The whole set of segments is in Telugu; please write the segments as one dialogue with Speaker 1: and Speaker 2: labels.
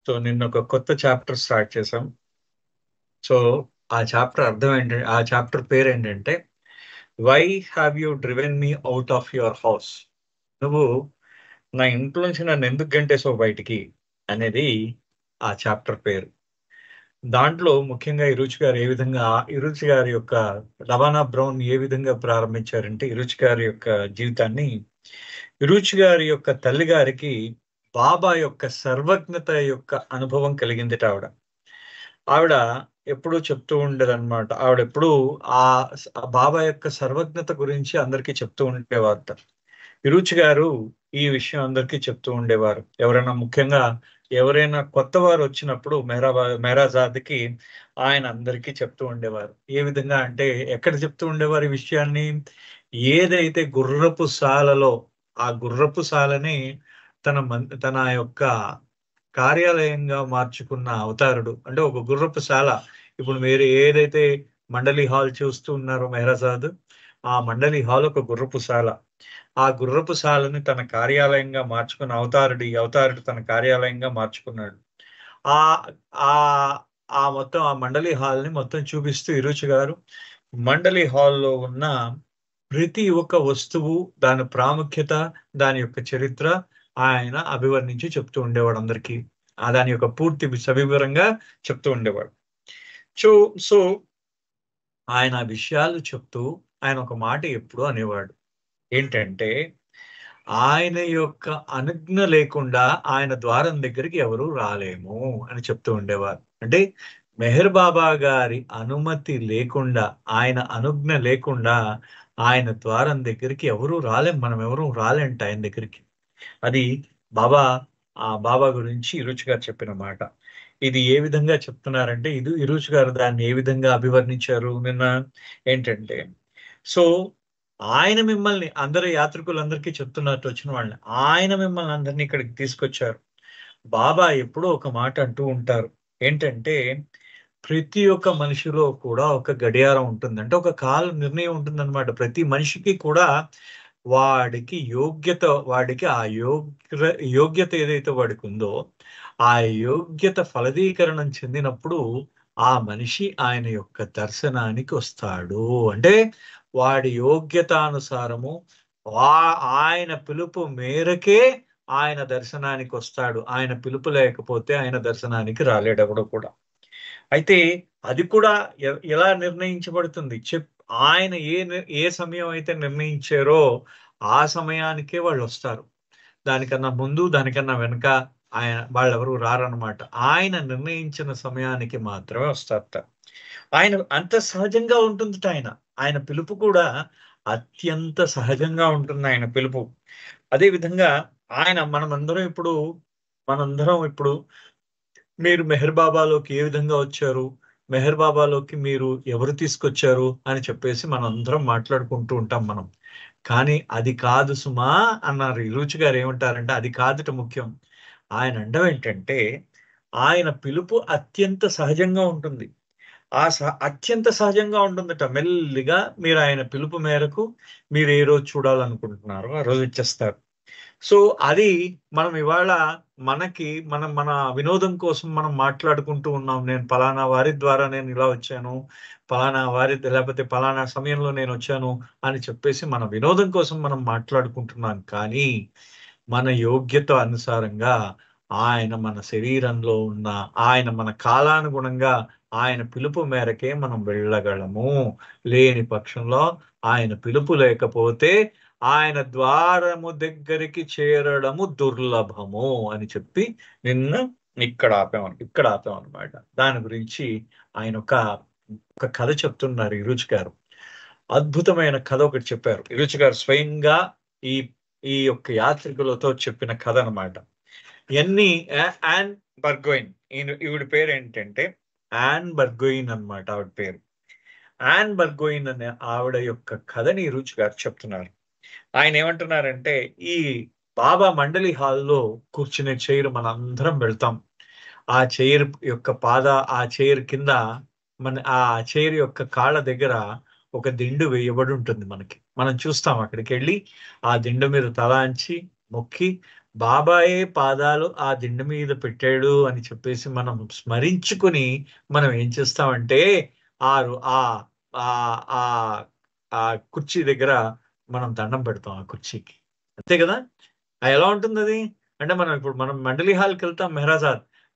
Speaker 1: సో నిన్న ఒక కొత్త చాప్టర్ స్టార్ట్ చేసాం. సో ఆ చాప్టర్ అర్థం ఏంటంటే, ఆ చాప్టర్ పేరు ఏంటంటే, why have you driven me out of your house? నువ్వు నా ఇంట్లో నుంచి నన్ను ఎందుకు గంటేసావు బయటికి అనేది ఆ చాప్టర్ పేరు. దాంట్లో ముఖ్యంగా ఇరుచి గారు ఏ విధంగా, ఇరుచి గారి యొక్క రవాణా బ్రౌన్ ఏ విధంగా ప్రారంభించారంటే, ఇరుచి గారి యొక్క జీవితాన్ని, ఇరుచి గారి యొక్క తల్లి గారికి బాబా యొక్క సర్వజ్ఞత యొక్క అనుభవం కలిగిందిట ఆవిడ. ఆవిడ ఎప్పుడూ చెప్తూ ఉండేదన్నమాట. ఆవిడెప్పుడూ ఆ బాబా యొక్క సర్వజ్ఞత గురించి అందరికీ చెప్తూ ఉండేవారట. విరుచి గారు ఈ విషయం అందరికీ చెప్తూ ఉండేవారు. ముఖ్యంగా ఎవరైనా కొత్త వారు వచ్చినప్పుడు మెహరాజాద్‌కి ఆయన అందరికీ చెప్తూ ఉండేవారు. ఏ విధంగా అంటే, ఎక్కడ చెప్తూ ఉండేవారు ఈ విషయాన్ని? ఏదైతే గుర్రపు సాలలో, ఆ గుర్రపు సాలని తన యొక్క కార్యాలయంగా మార్చుకున్న అవతారుడు. అంటే ఒక గుర్రపు శాల. ఇప్పుడు మీరు ఏదైతే మండలి హాల్ చూస్తూ ఉన్నారో మెహరాజాద్, ఆ మండలి హాల్ ఒక గుర్రపు శాల. ఆ గుర్రపు శాలని తన కార్యాలయంగా మార్చుకున్న అవతారుడు, ఈ అవతారుడు తన కార్యాలయంగా మార్చుకున్నాడు. ఆహ్, ఆహ్, ఆ మొత్తం ఆ మండలి హాల్‌ని మొత్తం చూపిస్తూ ఇరుచి గారు మండలి హాల్‌లో ఉన్న ప్రతి ఒక్క వస్తువు, దాని ప్రాముఖ్యత, దాని యొక్క చరిత్ర ఆయన అభివర్ణించి చెప్తూ ఉండేవాడు అందరికీ. దాని యొక్క పూర్తి సవివరంగా చెప్తూ ఉండేవాడు. సో సో ఆయన ఆ విషయాలు చెప్తూ ఆయన ఒక మాట ఎప్పుడూ అనేవాడు. ఏంటంటే, ఆయన యొక్క అనుజ్ఞ లేకుండా ఆయన ద్వారం దగ్గరికి ఎవరు రాలేము అని చెప్తూ ఉండేవారు. అంటే మెహర్ బాబా గారి అనుమతి లేకుండా, ఆయన అనుజ్ఞ లేకుండా ఆయన ద్వారం దగ్గరికి ఎవరు రాలేం. మనం ఎవరు రాలేంట ఆయన దగ్గరికి. అది బాబా బాబా గురించి ఇరుచి గారు చెప్పిన మాట. ఇది ఏ విధంగా చెప్తున్నారంటే, ఇది ఇరుచి గారు దాన్ని ఏ విధంగా అభివర్ణించారు నిన్న ఏంటంటే, సో ఆయన మిమ్మల్ని అందరు యాత్రికులందరికీ చెప్తున్నట్టు వచ్చిన వాళ్ళని, ఆయన మిమ్మల్ని అందరిని ఇక్కడికి తీసుకొచ్చారు. బాబా ఎప్పుడో ఒక మాట అంటూ ఉంటారు. ఏంటంటే, ప్రతి ఒక్క మనిషిలో కూడా ఒక గడియారం ఉంటుంది. అంటే ఒక కాల నిర్ణయం ఉంటుందన్నమాట. ప్రతి మనిషికి కూడా వాడికి ఆ యోగ్యత ఏదైతే వాడికుందో, ఆ యోగ్యత ఫలదీకరణం చెందినప్పుడు ఆ మనిషి ఆయన యొక్క దర్శనానికి వస్తాడు. అంటే వాడి యోగ్యతానుసారము వా ఆయన పిలుపు మేరకే ఆయన దర్శనానికొస్తాడు. ఆయన పిలుపు లేకపోతే ఆయన దర్శనానికి రాలేడెవడు కూడా. అయితే అది కూడా ఎలా నిర్ణయించబడుతుంది? ఆయన ఏ సమయం అయితే నిర్ణయించారో ఆ సమయానికే వాళ్ళొస్తారు. దానికన్నా ముందు, దానికన్నా వెనక వాళ్ళెవరు రారనమాట. ఆయన నిర్ణయించిన సమయానికి మాత్రమే వస్తారట. ఆయన అంత సహజంగా ఉంటుందట ఆయన. ఆయన పిలుపు కూడా అత్యంత సహజంగా ఉంటుంది ఆయన పిలుపు. అదే విధంగా మనందరం ఇప్పుడు మీరు మెహర్ బాబాలోకి ఏ విధంగా వచ్చారు? మెహర్ బాబాలోకి మీరు ఎవరు తీసుకొచ్చారు? అని చెప్పేసి మనందరం మాట్లాడుకుంటూ ఉంటాం మనం. కానీ అది కాదు సుమా అన్నారు. ఇరుచి గారు ఏమంటారంటే, అది కాదుట ముఖ్యం. ఆయన అనడం ఏంటంటే, ఆయన పిలుపు అత్యంత సహజంగా ఉంటుంది. అత్యంత సహజంగా ఉంటుందట. మెల్లిగా మీరు ఆయన పిలుపు మేరకు మీరు ఏ రోజు చూడాలనుకుంటున్నారో ఆ రోజు ఇచ్చేస్తారు. సో, అది మనం ఇవాళ మన వినోదం కోసం మనం మాట్లాడుకుంటూ ఉన్నాం. నేను పలానా వారి ద్వారా నేను ఇలా వచ్చాను. లేపోతే పలానా సమయంలో నేనొచ్చాను అని చెప్పేసి మన వినోదం కోసం మనం మాట్లాడుకుంటున్నాం. కానీ, మన యోగ్యత అనుసారంగా ఆయన మన శరీరంలో ఉన్న ఆయన మన కాలానుగుణంగా ఆయన పిలుపు మేరకే మనం వెళ్ళగలము. లేని పక్షంలో ఆయన పిలుపు లేకపోతే ఆయన ద్వారము దగ్గరికి చేరడము దుర్లభము అని చెప్పి నిన్న ఇక్కడ ఆపామన్నమాట. దాని గురించి ఆయన ఒక కథ చెప్తున్నారు ఇరుచి గారు. అద్భుతమైన కథ ఒకటి చెప్పారు. ఇరుచి గారు స్వయంగా ఈ ఈ యొక్క యాత్రికులతో చెప్పిన కథ అన్నమాట. యాన్ బర్గోయిన్. ఈవిడ పేరు ఏంటంటే యాన్ బర్గోయిన్ అన్నమాట ఆవిడ పేరు. యాన్ బర్గోయిన్ అనే ఆవిడ యొక్క కథని రుచి గారు చెప్తున్నారు. ఆయన ఏమంటున్నారంటే, ఈ బాబా మండలి హాల్‌లో కూర్చునే చైర్ మనందరం వెళ్తాం. ఆ చైర్ కింద ఆ చైర్ యొక్క కాళ్ళ దగ్గర ఒక దిండు వేయబడి ఉంటుంది మనకి. మనం చూస్తాం అక్కడికెళ్ళి ఆ దిండు మీద తల అంచి మొక్కి బాబాయే పాదాలు ఆ దిండు మీద పెట్టాడు అని చెప్పేసి మనం స్మరించుకుని మనం ఏం చేస్తామంటే ఆ రో- ఆ ఆ ఆ ఆ కుర్చీ దగ్గర మనం దండం పెడతాం ఆ కుర్చీకి. అంతే కదా? ఎలా ఉంటుంది అది? అంటే మనం మండలి హాల్కి వెళ్తాం,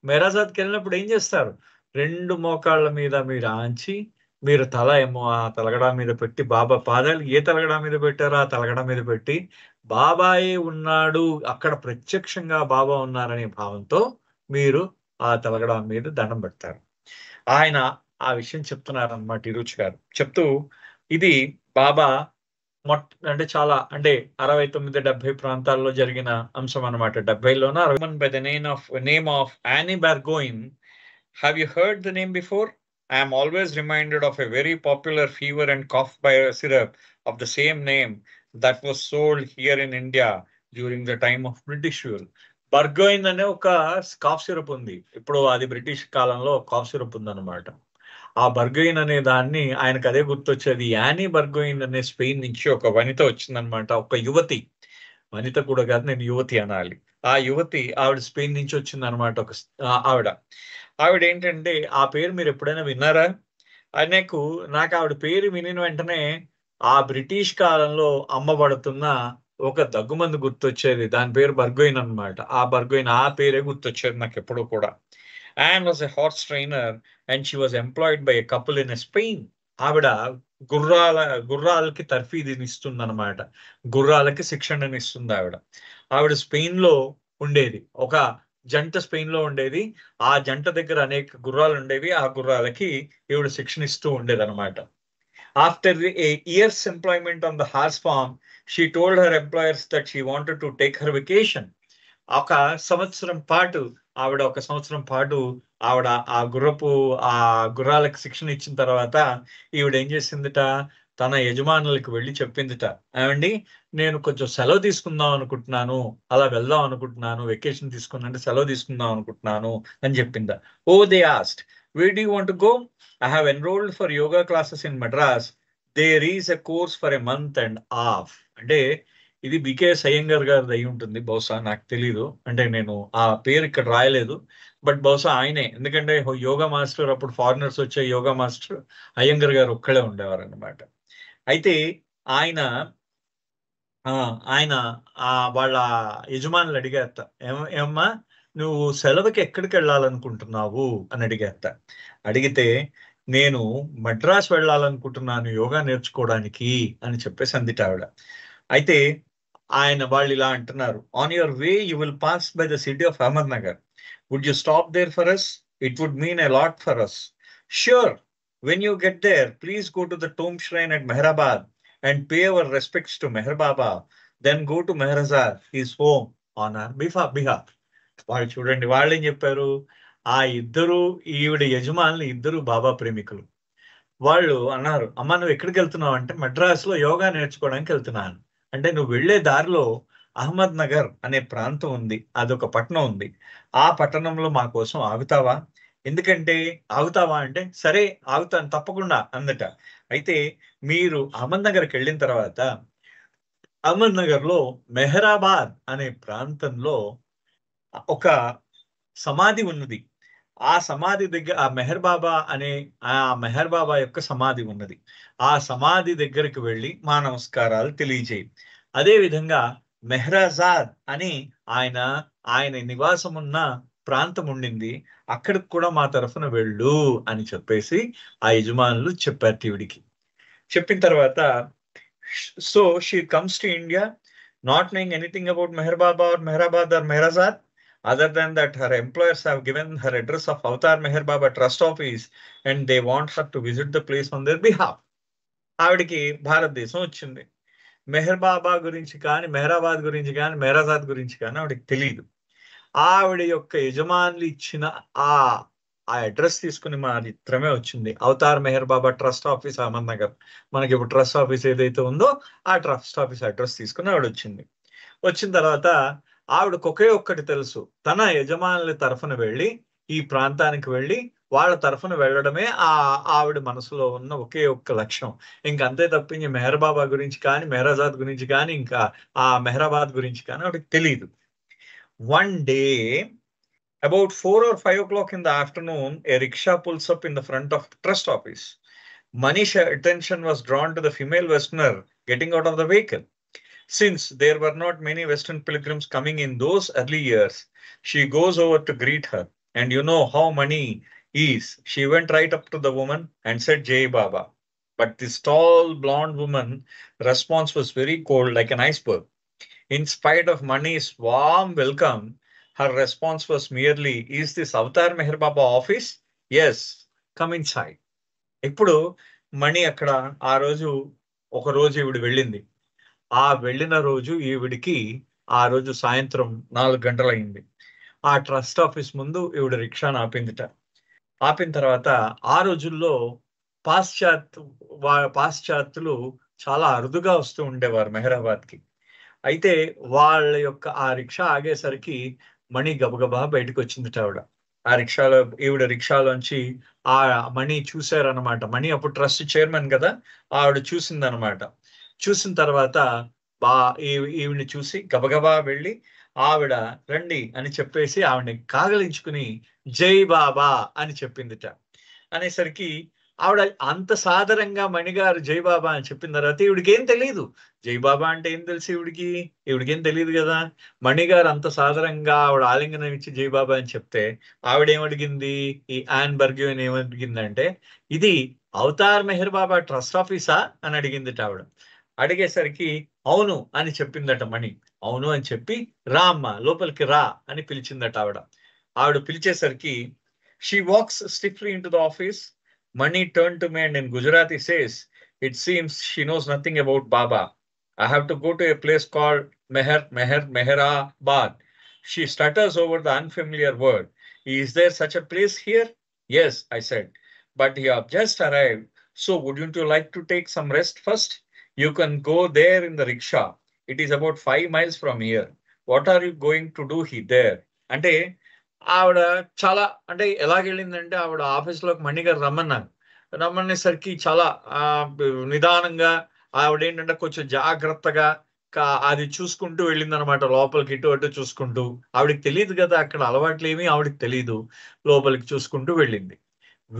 Speaker 1: మెహరాజాద్కి వెళ్ళినప్పుడు ఏం చేస్తారు? రెండు మోకాళ్ళ మీద మీరు ఆంచి, మీరు తల ఏమో ఆ తలగడా మీద పెట్టి, బాబా పాదాలు ఏ తలగడా మీద పెట్టారో ఆ తలగడా మీద పెట్టి, బాబాయే ఉన్నాడు అక్కడ, ప్రత్యక్షంగా బాబా ఉన్నారనే భావంతో మీరు ఆ తలగడా మీద దండం పెడతారు. ఆయన ఆ విషయం చెప్తున్నారు అన్నమాట ఇరుచి గారు చెప్తూ. ఇది బాబా అంటే చాలా అంటే 69-70 ప్రాంతాల్లో జరిగిన అంశం అనమాట. 70లోన by the name of Annie Burgoyne. Have you heard the name before? I am always reminded of a very popular fever and cough syrup of the same name that was sold here in India during the time of British rule. బర్గోయిన్ అనే ఒక కాఫ్ సిరప్ ఉంది. ఇప్పుడు అది బ్రిటిష్ కాలంలో కాఫ్ సిరప్ ఉందన్నమాట. ఆ బర్గోయిన్ అనే దాన్ని ఆయనకు అదే గుర్తొచ్చేది. యానీ బర్గోయిన్ అనే స్పెయిన్ నుంచి ఒక వనిత వచ్చిందనమాట. ఒక యువతి, వనిత కూడా కాదు, నేను యువతి అనాలి. ఆ యువతి, ఆవిడ స్పెయిన్ నుంచి వచ్చిందనమాట. ఆవిడ ఆవిడ ఏంటంటే, ఆ పేరు మీరు ఎప్పుడైనా విన్నారా? ఆయనకు నాకు ఆవిడ పేరు వినిన వెంటనే ఆ బ్రిటిష్ కాలంలో అమ్మబడుతున్న ఒక దగ్గుమందు గుర్తొచ్చేది. దాని పేరు బర్గోయిన్ అన్నమాట. ఆ పేరే గుర్తొచ్చేది నాకు ఎప్పుడూ కూడా. Anne was a horse trainer and she was employed by a couple in Spain. ఆవిడ గుర్రాలకి తర్ఫీదుని ఇస్తుంది అనమాట. గుర్రాలకి శిక్షణని ఇస్తుంది ఆవిడ. ఆవిడ స్పెయిన్ లో ఉండేది. ఒక జంట స్పెయిన్ లో ఉండేది. ఆ జంట దగ్గర అనేక గుర్రాలు ఉండేవి. ఆ గుర్రాలకి ఈవిడ శిక్షణ ఇస్తూ ఉండేది అనమాట. After a year's employment on the horse farm, she told her employers that she wanted to take her vacation. ఒక సంవత్సరం పాటు ఆవిడ ఆ గుర్రాలకు శిక్షణ ఇచ్చిన తర్వాత ఈవిడ ఏం చేసిందిట, తన యజమానులకు వెళ్ళి చెప్పిందిట, ఏమండి నేను కొంచెం సెలవు తీసుకుందాం అనుకుంటున్నాను, అలా వెళ్దాం అనుకుంటున్నాను, వెకేషన్ తీసుకున్నంటే సెలవు తీసుకుందాం అనుకుంటున్నాను అని చెప్పిందా. Oh they asked, where do you want to go? I have enrolled for yoga classes in Madras. There is a course for a month and half. అంటే ఇది బికేఎస్ అయ్యంగర్ గారిది అయి ఉంటుంది బహుశా, నాకు తెలీదు. అంటే నేను ఆ పేరు ఇక్కడ రాయలేదు, బట్ బహుశా ఆయనే. ఎందుకంటే యోగా మాస్టర్ అప్పుడు ఫారినర్స్ వచ్చే యోగా మాస్టర్ అయ్యంగర్ గారు ఒక్కడే ఉండేవారు అనమాట. అయితే ఆయన ఆ ఆయన వాళ్ళ యజమానులు అడిగారట, ఏమ్మా నువ్వు సెలవుకి ఎక్కడికి వెళ్ళాలనుకుంటున్నావు అని అడిగారట. అడిగితే నేను మద్రాస్ వెళ్ళాలనుకుంటున్నాను యోగా నేర్చుకోవడానికి అని చెప్పేసి అందిట ఆవిడ. అయితే వాళ్ళు ఇలా అంటున్నారు, on your way you will pass by the city of Ahmednagar. Would you stop there for us? It would mean a lot for us. Sure, when you get there please go to the tomb shrine at Meherabad and pay our respects to Meher Baba. Then go to Meherazad, his home, on our behalf. వాళ్ళు చూడండి, వాళ్ళు ఏం చెప్పారు, ఆ ఇద్దరు ఈవిడ యజమానులు ఇద్దరు బాబా ప్రేమికులు. వాళ్ళు అన్నారు, అమ్మ నువ్వు ఎక్కడికి వెళ్తున్నావు అంటే, మద్రాస్ లో యోగా నేర్చుకోవడానికి వెళ్తున్నాను. అంటే నువ్వు వెళ్లే దారిలో అహ్మద్ నగర్ అనే ప్రాంతం ఉంది, అదొక పట్టణం ఉంది. ఆ పట్టణంలో మా కోసం ఆగుతావా? ఎందుకంటే ఆగుతావా అంటే, సరే ఆగుతాను తప్పకుండా అందట. అయితే మీరు అహ్మద్ నగర్కి వెళ్ళిన తర్వాత అహ్మద్ నగర్ లో మెహరాబాద్ అనే ప్రాంతంలో ఒక సమాధి ఉన్నది. ఆ సమాధి దగ్గర ఆ మెహర్ బాబా యొక్క సమాధి ఉన్నది. ఆ సమాధి దగ్గరికి వెళ్ళి మా నమస్కారాలు తెలియజేయి. అదే విధంగా మెహ్రాజాద్ అని ఆయన నివాసం ఉన్న ప్రాంతం ఉండింది, అక్కడికి కూడా మా తరఫున వెళ్ళు అని చెప్పేసి ఆ యజమానులు చెప్పారు టీవిడికి. చెప్పిన తర్వాత so she comes to India not knowing anything about Meher Baba or Meherabad or Meherazad. Other than that, her employers have given her address of Avatar Meher Baba Trust Office and they want her to visit the place on their behalf. ఆవిడికి భారతదేశం వచ్చింది. మెహర్ బాబా గురించి కానీ, మెహరాబాద్ గురించి కానీ, మెహరాజాద్ గురించి కానీ ఆవిడకి తెలియదు. ఆవిడ యొక్క యజమానులు ఇచ్చిన ఆ అడ్రస్ తీసుకుని మాత్రమే వచ్చింది. అవతార్ మెహర్ బాబా ట్రస్ట్ ఆఫీస్ అహ్మద్ నగర్. మనకి ఇప్పుడు ట్రస్ట్ ఆఫీస్ ఏదైతే ఉందో ఆ ట్రస్ట్ ఆఫీస్ అడ్రస్ తీసుకుని ఆవిడ వచ్చింది. వచ్చిన తర్వాత ఆవిడకు ఒకే ఒక్కటి తెలుసు, తన యజమానుల తరఫున వెళ్ళి ఈ ప్రాంతానికి వెళ్ళి వాళ్ళ తరఫున వెళ్ళడమే ఆవిడ మనసులో ఉన్న ఒకే ఒక్క లక్ష్యం. ఇంకంతే తప్పించి మెహర్ బాబా గురించి కానీ, మెహరాజాద్ గురించి కానీ, ఇంకా ఆ మెహరాబాద్ గురించి కానీ ఆవిడకి తెలియదు. One day about 4 or 5 o'clock in the afternoon, a rickshaw pulls up in the front of the trust office. Mani's attention was drawn to the female Westerner getting out of the vehicle. Since there were not many Western pilgrims coming in those early years, she goes over to greet her. And you know how Mani is. She went right up to the woman and said, Jai Baba. But this tall blonde woman response was very cold, like an iceberg. In spite of Mani's warm welcome, her response was merely, is this Avatar Meher Baba office? Yes, come inside. ఇప్పుడు మణి అక్కడ ఆ రోజు ఒక రోజు ఈవిడ వెళ్ళింది. ఆ వెళ్ళిన రోజు ఈవిడికి ఆ రోజు సాయంత్రం 4 గంటలు అయింది. ఆ ట్రస్ట్ ఆఫీస్ ముందు ఈవిడ రిక్షాను ఆపిందిట. ఆపిన తర్వాత ఆ రోజుల్లో పాశ్చాత్యులు చాలా అరుదుగా వస్తూ ఉండేవారు మెహరాబాద్కి. అయితే వాళ్ళ యొక్క ఆ రిక్షా ఆగేసరికి మణి గబగబా బయటకు వచ్చిందిట ఆవిడ. ఆ రిక్షాలో ఈవిడ రిక్షాలోంచి ఆ మణి చూశారనమాట. మణి అప్పుడు ట్రస్ట్ చైర్మన్ కదా, ఆవిడ చూసిందనమాట. చూసిన తర్వాత ఈవిడ్ని చూసి గబగబా వెళ్ళి ఆవిడ రండి అని చెప్పేసి ఆవిడని కాగలించుకుని జై బాబా అని చెప్పిందిట. అనేసరికి ఆవిడ అంత సాదరంగా మణిగారు జై బాబా అని చెప్పిన తర్వాత ఈవిడికి ఏం తెలియదు. జై బాబా అంటే ఏం తెలుసు ఈవిడికేం తెలియదు కదా. మణిగారు అంత సాదరంగా ఆవిడ ఆలింగనం ఇచ్చి జై బాబా అని చెప్తే ఆవిడేమడిగింది, ఈ యాన్ బర్గ్యూన్ ఏమడిగిందంటే, ఇది అవతార్ మెహర్ బాబా ట్రస్ట్ ఆఫీసా అని అడిగిందిట ఆవిడ. అడిగేసరికి అవును అని చెప్పిందట మణి. అవును అని చెప్పి రా అమ్మ లోపలికి రా అని పిలిచిందట ఆవిడ. ఆవిడ పిలిచేసరికి she walks stiffly into the office. Mani turned to me and in Gujarati says, it seems she knows nothing about Baba. I have to go to a place called Meherabad. She stutters over the unfamiliar word. Is there such a place here? Yes, I said. But you have just arrived. So wouldn't you like to take some rest first? You can go there in the rickshaw. It is about 5 miles from here. What are you going to do there? అంటే ఆవిడ చాలా అంటే ఎలాగెళ్ళిందంటే ఆవిడ ఆఫీస్లోకి మణిగారు రమ్మనేసరికి చాలా నిదానంగా ఆవిడ ఏంటంటే కొంచెం జాగ్రత్తగా అది చూసుకుంటూ వెళ్ళిందనమాట. లోపలికి ఇటు అటు చూసుకుంటూ. ఆవిడకి తెలియదు కదా అక్కడ అలవాట్లు ఏమి ఆవిడకి తెలియదు. లోపలికి చూసుకుంటూ వెళ్ళింది.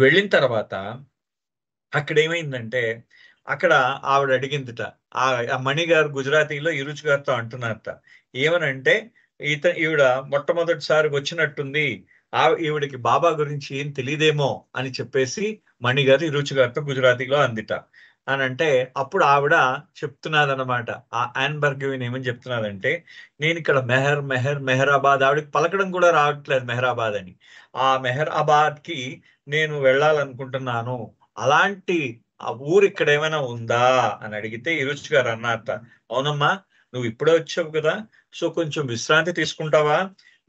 Speaker 1: వెళ్ళిన తర్వాత అక్కడ ఏమైందంటే అక్కడ ఆవిడ అడిగిందిట, ఆ మణిగారు గుజరాతీలో ఇరుచు గారితో అంటున్నారట. ఏమనంటే ఈవిడ మొట్టమొదటిసారి వచ్చినట్టుంది, ఈవిడికి బాబా గురించి ఏం తెలియదేమో అని చెప్పేసి మణిగారు ఇరుచు గారితో గుజరాతీలో అందిట. అని అంటే అప్పుడు ఆవిడ చెప్తున్నారనమాట. ఆ యాన్ బర్గ్యూన్ ఏమని చెప్తున్నారంటే, నేను ఇక్కడ మెహరాబాద్, ఆవిడకి పలకడం కూడా రావట్లేదు మెహరాబాద్ అని. ఆ మెహరాబాద్కి నేను వెళ్ళాలనుకుంటున్నాను, అలాంటి ఆ ఊరు ఇక్కడ ఏమైనా ఉందా అని అడిగితే ఇరుచు గారు అన్నారట, అవునమ్మా నువ్వు ఇప్పుడే వచ్చావు కదా, సో కొంచెం విశ్రాంతి తీసుకుంటావా,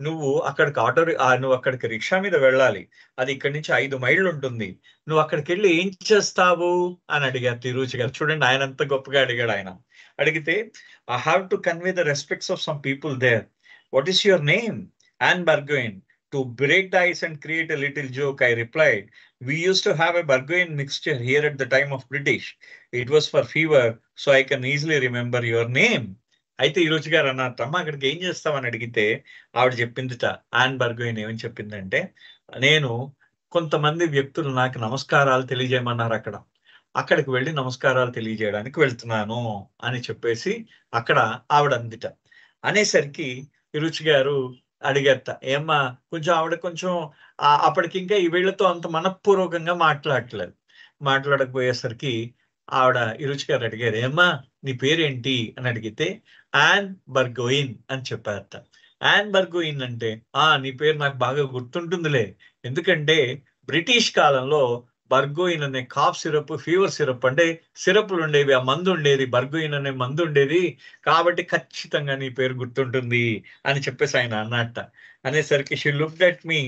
Speaker 1: నువ్వు అక్కడికి రిక్షా మీద వెళ్ళాలి, అది ఇక్కడి నుంచి 5 మైళ్ళు ఉంటుంది, నువ్వు అక్కడికి వెళ్ళి ఏం చేస్తావు అని అడిగారు తిరుచి గారు. చూడండి ఆయన అంత గొప్పగా అడిగాడు. ఆయన అడిగితే, I have to convey the respects of some people there. What is your name? Ann Burgoyne. To break the ice and create a little joke, I replied, we used to have a Burgoyne mixture here at the time of British. It was for fever, so I can easily remember your name. అయితే ఈ రోజు గారు అన్నట్టు అక్కడికి ఏం చేస్తామని అడిగితే ఆవిడ చెప్పిందిట, యాన్ బర్గ్యూన్ ఏమని చెప్పిందంటే, నేను కొంతమంది వ్యక్తులు నాకు నమస్కారాలు తెలియజేయమన్నారు, అక్కడికి వెళ్ళి నమస్కారాలు తెలియజేయడానికి వెళ్తున్నాను అని చెప్పేసి అక్కడ ఆవిడ అందిట. అనేసరికి రుచి గారు అడిగేట, ఏమ్మా కొంచెం ఆవిడ కొంచెం అప్పటికి ఇంకా ఈ వీళ్ళతో అంత మనఃపూర్వకంగా మాట్లాడకపోయేసరికి ఆవిడ ఇరుచి గారు అడిగారు, ఏమ్మా నీ పేరేంటి అని అడిగితే యాన్ బర్గోయిన్ అని చెప్పారట. యాన్ బర్గోయిన్ అంటే నీ పేరు నాకు బాగా గుర్తుంటుందిలే, ఎందుకంటే బ్రిటిష్ కాలంలో బర్గోయిన్ అనే కాఫ్ సిరప్, ఫీవర్ సిరప్ అంటే సిరప్లు ఉండేవి, ఆ మందు ఉండేది, బర్గోయిన్ అనే మందు ఉండేది, కాబట్టి ఖచ్చితంగా నీ పేరు గుర్తుంటుంది అని చెప్పేసి ఆయన అన్నట్ట. అనేసరికి she looked at me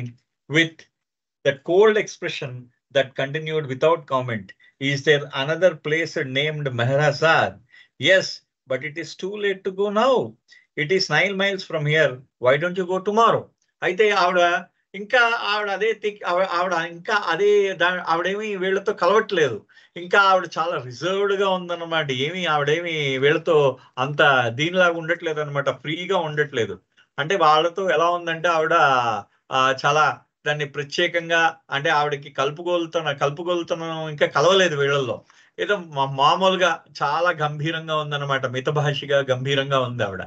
Speaker 1: with that cold expression that continued without comment. Is there another place named Meherabad? Yes, but it is too late to go now. It is 9 miles from here. Why don't you go tomorrow? అయితే ఆవిడ ఇంకా ఆవిడ అదే ఆవిడ ఇంకా అదే ఆవిడేమి వీళ్ళతో కలవట్లేదు. ఇంకా ఆవిడ చాలా రిజర్వ్డ్ గా ఉందన్నమాట. ఆవిడేమి వీళ్ళతో అంత దీనిలాగా ఉండట్లేదు అనమాట. ఫ్రీగా ఉండట్లేదు. అంటే వాళ్ళతో ఎలా ఉందంటే ఆవిడ చాలా దాన్ని ప్రత్యేకంగా, అంటే ఆవిడకి కలుపుగోలుతనం ఇంకా కలవలేదు వీళ్ళల్లో. ఏదో మామూలుగా చాలా గంభీరంగా ఉందన్నమాట. మితభాషిగా గంభీరంగా ఉంది ఆవిడ.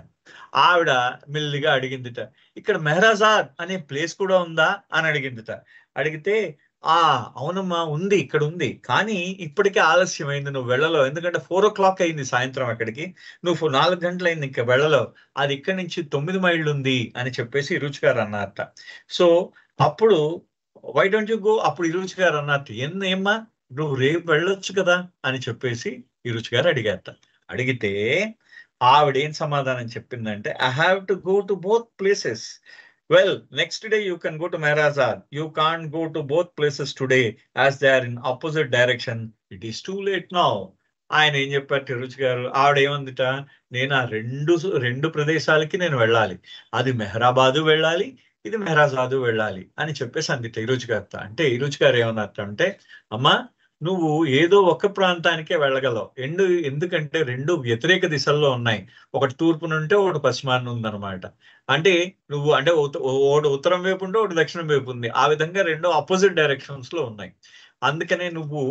Speaker 1: ఆవిడ మెల్లిగా అడిగిందిట, ఇక్కడ మెహరాజాద్ అనే ప్లేస్ కూడా ఉందా అని అడిగిందిట. అడిగితే, ఆ అవునమ్మా ఉంది, ఇక్కడ ఉంది, కానీ ఇప్పటికే ఆలస్యమైంది, నువ్వు వెళ్ళలేవు, ఎందుకంటే 4 o'clock అయింది సాయంత్రం, అక్కడికి నువ్వు 4 గంటలు అయింది, ఇంకా వెళ్ళలేవు, అది ఇక్కడి నుంచి 9 మైళ్ళు ఉంది అని చెప్పేసి రుచి గారు అన్నారట. సో అప్పుడు వై డోంట్ యు గో, అప్పుడు రుచి గారు అన్నట్టు, ఏమ్మా నువ్వు రేపు వెళ్ళొచ్చు కదా అని చెప్పేసి రుచి గారు అడిగారట. అడిగితే ఆవిడ ఏం సమాధానం చెప్పిందంటే, I have to go to both places. Well, next day you can go to Meherazad, you can't go to both places today as they are in opposite direction, it is too late now. ఆయన ఏం చెప్పారు రుచి గారు, ఆవిడ ఏమందిట, నేను ఆ రెండు ప్రదేశాలకి నేను వెళ్ళాలి, అది మెహరాబాదు వెళ్ళాలి, ఇది మెహరాజాదు వెళ్ళాలి అని చెప్పేసి అందిట రుచి గారితో. అంటే రుచి గారు ఏమన్నట్టు అంటే, అమ్మా నువ్వు ఏదో ఒక ప్రాంతానికే వెళ్ళగలవు, ఎందుకంటే రెండు వ్యతిరేక దిశల్లో ఉన్నాయి, ఒకటి తూర్పు నుంటే ఒకటి పశ్చిమాన్ని ఉందన్నమాట. అంటే నువ్వు అంటే ఒకటి ఉత్తరం వైపు ఉంటే ఒకటి దక్షిణం వైపు ఉంది, ఆ విధంగా రెండు ఆపోజిట్ డైరెక్షన్స్ లో ఉన్నాయి. అందుకనే నువ్వు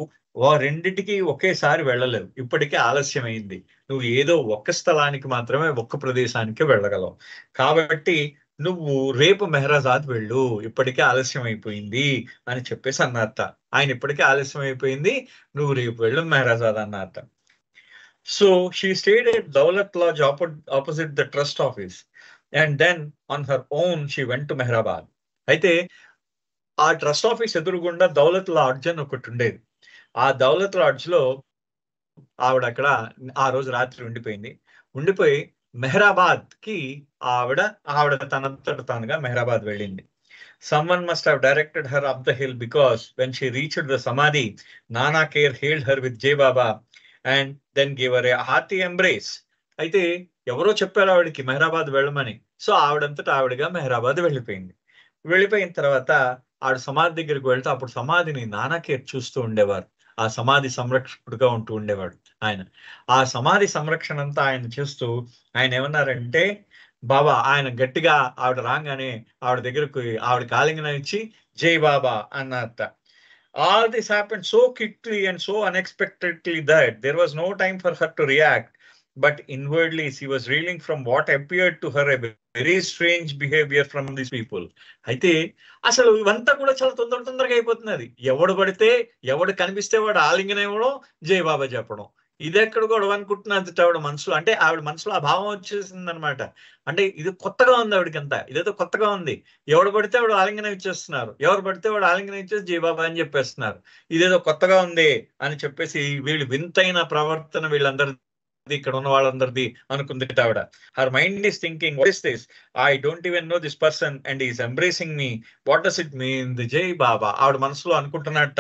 Speaker 1: రెండిటికి ఒకేసారి వెళ్ళలేవు, ఇప్పటికే ఆలస్యమైంది, నువ్వు ఏదో ఒక్క స్థలానికి మాత్రమే, ఒక్క ప్రదేశానికి వెళ్ళగలవు. కాబట్టి నువ్వు రేపు మెహరాజాద్ వెళ్ళు, ఇప్పటికే ఆలస్యం అయిపోయింది అని చెప్పేసి అన్నారట. ఆయన ఇప్పటికే ఆలస్యం అయిపోయింది, నువ్వు రేపు వెళ్ళు మెహరాజాద్ అన్నారట. So she stayed at Daulat lodge opposite the trust office and then on her own she went to Meherabad. అయితే ఆ ట్రస్ట్ ఆఫీస్ ఎదురుగుండా దౌలత్ లాడ్జ్ అని ఒకటి ఉండేది. ఆ దౌలత్ లాడ్జ్ లో ఆవిడ అక్కడ ఆ రోజు రాత్రి ఉండిపోయి మెహరాబాద్ కి ఆవిడ తనంతట తానుగా మెహరాబాద్ వెళ్ళింది. Someone must have directed her up the hill, because when she reached the Samadhi, Nana Kher hailed her with Jai Baba and then gave her a hearty embrace. అయితే ఎవరో చెప్పారు ఆవిడకి మెహరాబాద్ వెళ్ళమని. సో ఆవిడంతటా ఆవిడగా మెహరాబాద్ వెళ్ళిపోయిన తర్వాత ఆవిడ సమాధి దగ్గరికి వెళ్తే, అప్పుడు సమాధిని నానాకేర్ చూస్తూ ఉండేవారు. ఆ సమాధి సంరక్షకుడుగా ఉంటూ ఉండేవాడు ఆయన. ఆ సమాధి సంరక్షణ అంతా ఆయన చేస్తూ ఆయన ఏమన్నారంటే, బాబా, ఆయన గట్టిగా ఆవిడ రాగానే ఆవిడ దగ్గరకు ఆవిడకి ఆలింగనం ఇచ్చి జై బాబా అన్నట్ట. All this happened so quickly and so unexpectedly that there was no time for her to react, but inwardly she was reeling from what appeared to her a very strange behavior from these people. అయితే అసలు ఇవంతా కూడా చాలా తొందరగా అయిపోతున్నది. ఎవడు కనిపిస్తే వాడు ఆలింగనం ఇవ్వడం, జై బాబా చెప్పడం, ఇది ఎక్కడ కూడా అనుకుంటున్నది ఆవిడ మనసులో. అంటే ఆవిడ మనసులో ఆ భావం వచ్చేసింది అనమాట. అంటే ఇది కొత్తగా ఉంది ఆవిడకి, అంతా ఇదేదో కొత్తగా ఉంది. ఎవడు పడితే వాడు ఆలింగనం ఇచ్చేస్తున్నారు, ఎవరు పడితే వాడు ఆలింగనం ఇచ్చేసి జై బాబా అని చెప్పేస్తున్నారు, ఇదేదో కొత్తగా ఉంది అని చెప్పేసి వీళ్ళు వింతైన ప్రవర్తన వీళ్ళందరిది, ఇక్కడ ఉన్న వాళ్ళందరిది అనుకుంది ఆవిడ. Her mind is thinking, what is this, I don't even know this person and is embracing me, what does it mean the జై బాబా. ఆవిడ మనసులో అనుకుంటున్నట్ట,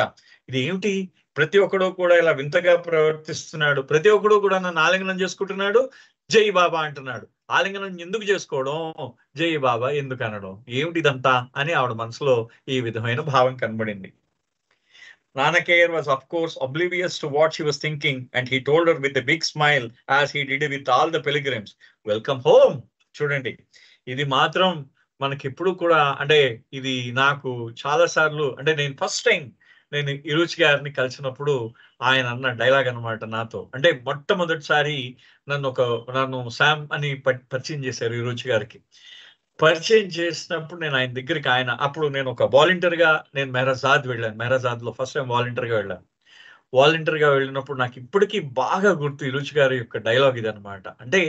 Speaker 1: ఇది ఏమిటి, ప్రతి ఒక్కడు కూడా ఇలా వింతగా ప్రవర్తిస్తున్నాడు, ప్రతి ఒక్కడు కూడా నన్ను ఆలింగనం చేసుకుంటున్నాడు, జై బాబా అంటున్నాడు, ఆలింగనం ఎందుకు చేసుకోవడం, జై బాబా ఎందుకు అనడం, ఏమిటిదంతా అని ఆవిడ మనసులో ఈ విధమైన భావం కనబడింది. Nanaker was of course oblivious to what she was thinking, and he told her with a big smile, as he did with all the pilgrims, welcome home. చూడండి, ఇది మాత్రం మనకి ఎప్పుడు కూడా, అంటే ఇది నాకు చాలా సార్లు, అంటే నేను ఫస్ట్ టైం నేను ఇరుచి గారిని కలిసినప్పుడు ఆయన అన్న డైలాగ్ అనమాట నాతో. అంటే మొట్టమొదటిసారి నన్ను శామ్ అని పరిచయం చేశారు ఇరుచి గారికి. పరిచయం చేసినప్పుడు నేను ఆయన దగ్గరికి, అప్పుడు నేను ఒక వాలంటీర్ గా నేను మెహరాజాద్ వెళ్ళాను. మెహరాజాద్ లో ఫస్ట్ టైం వాలంటీర్ గా వెళ్ళినప్పుడు నాకు ఇప్పటికీ బాగా గుర్తు ఇరుచి గారి యొక్క డైలాగ్ ఇది అనమాట. అంటే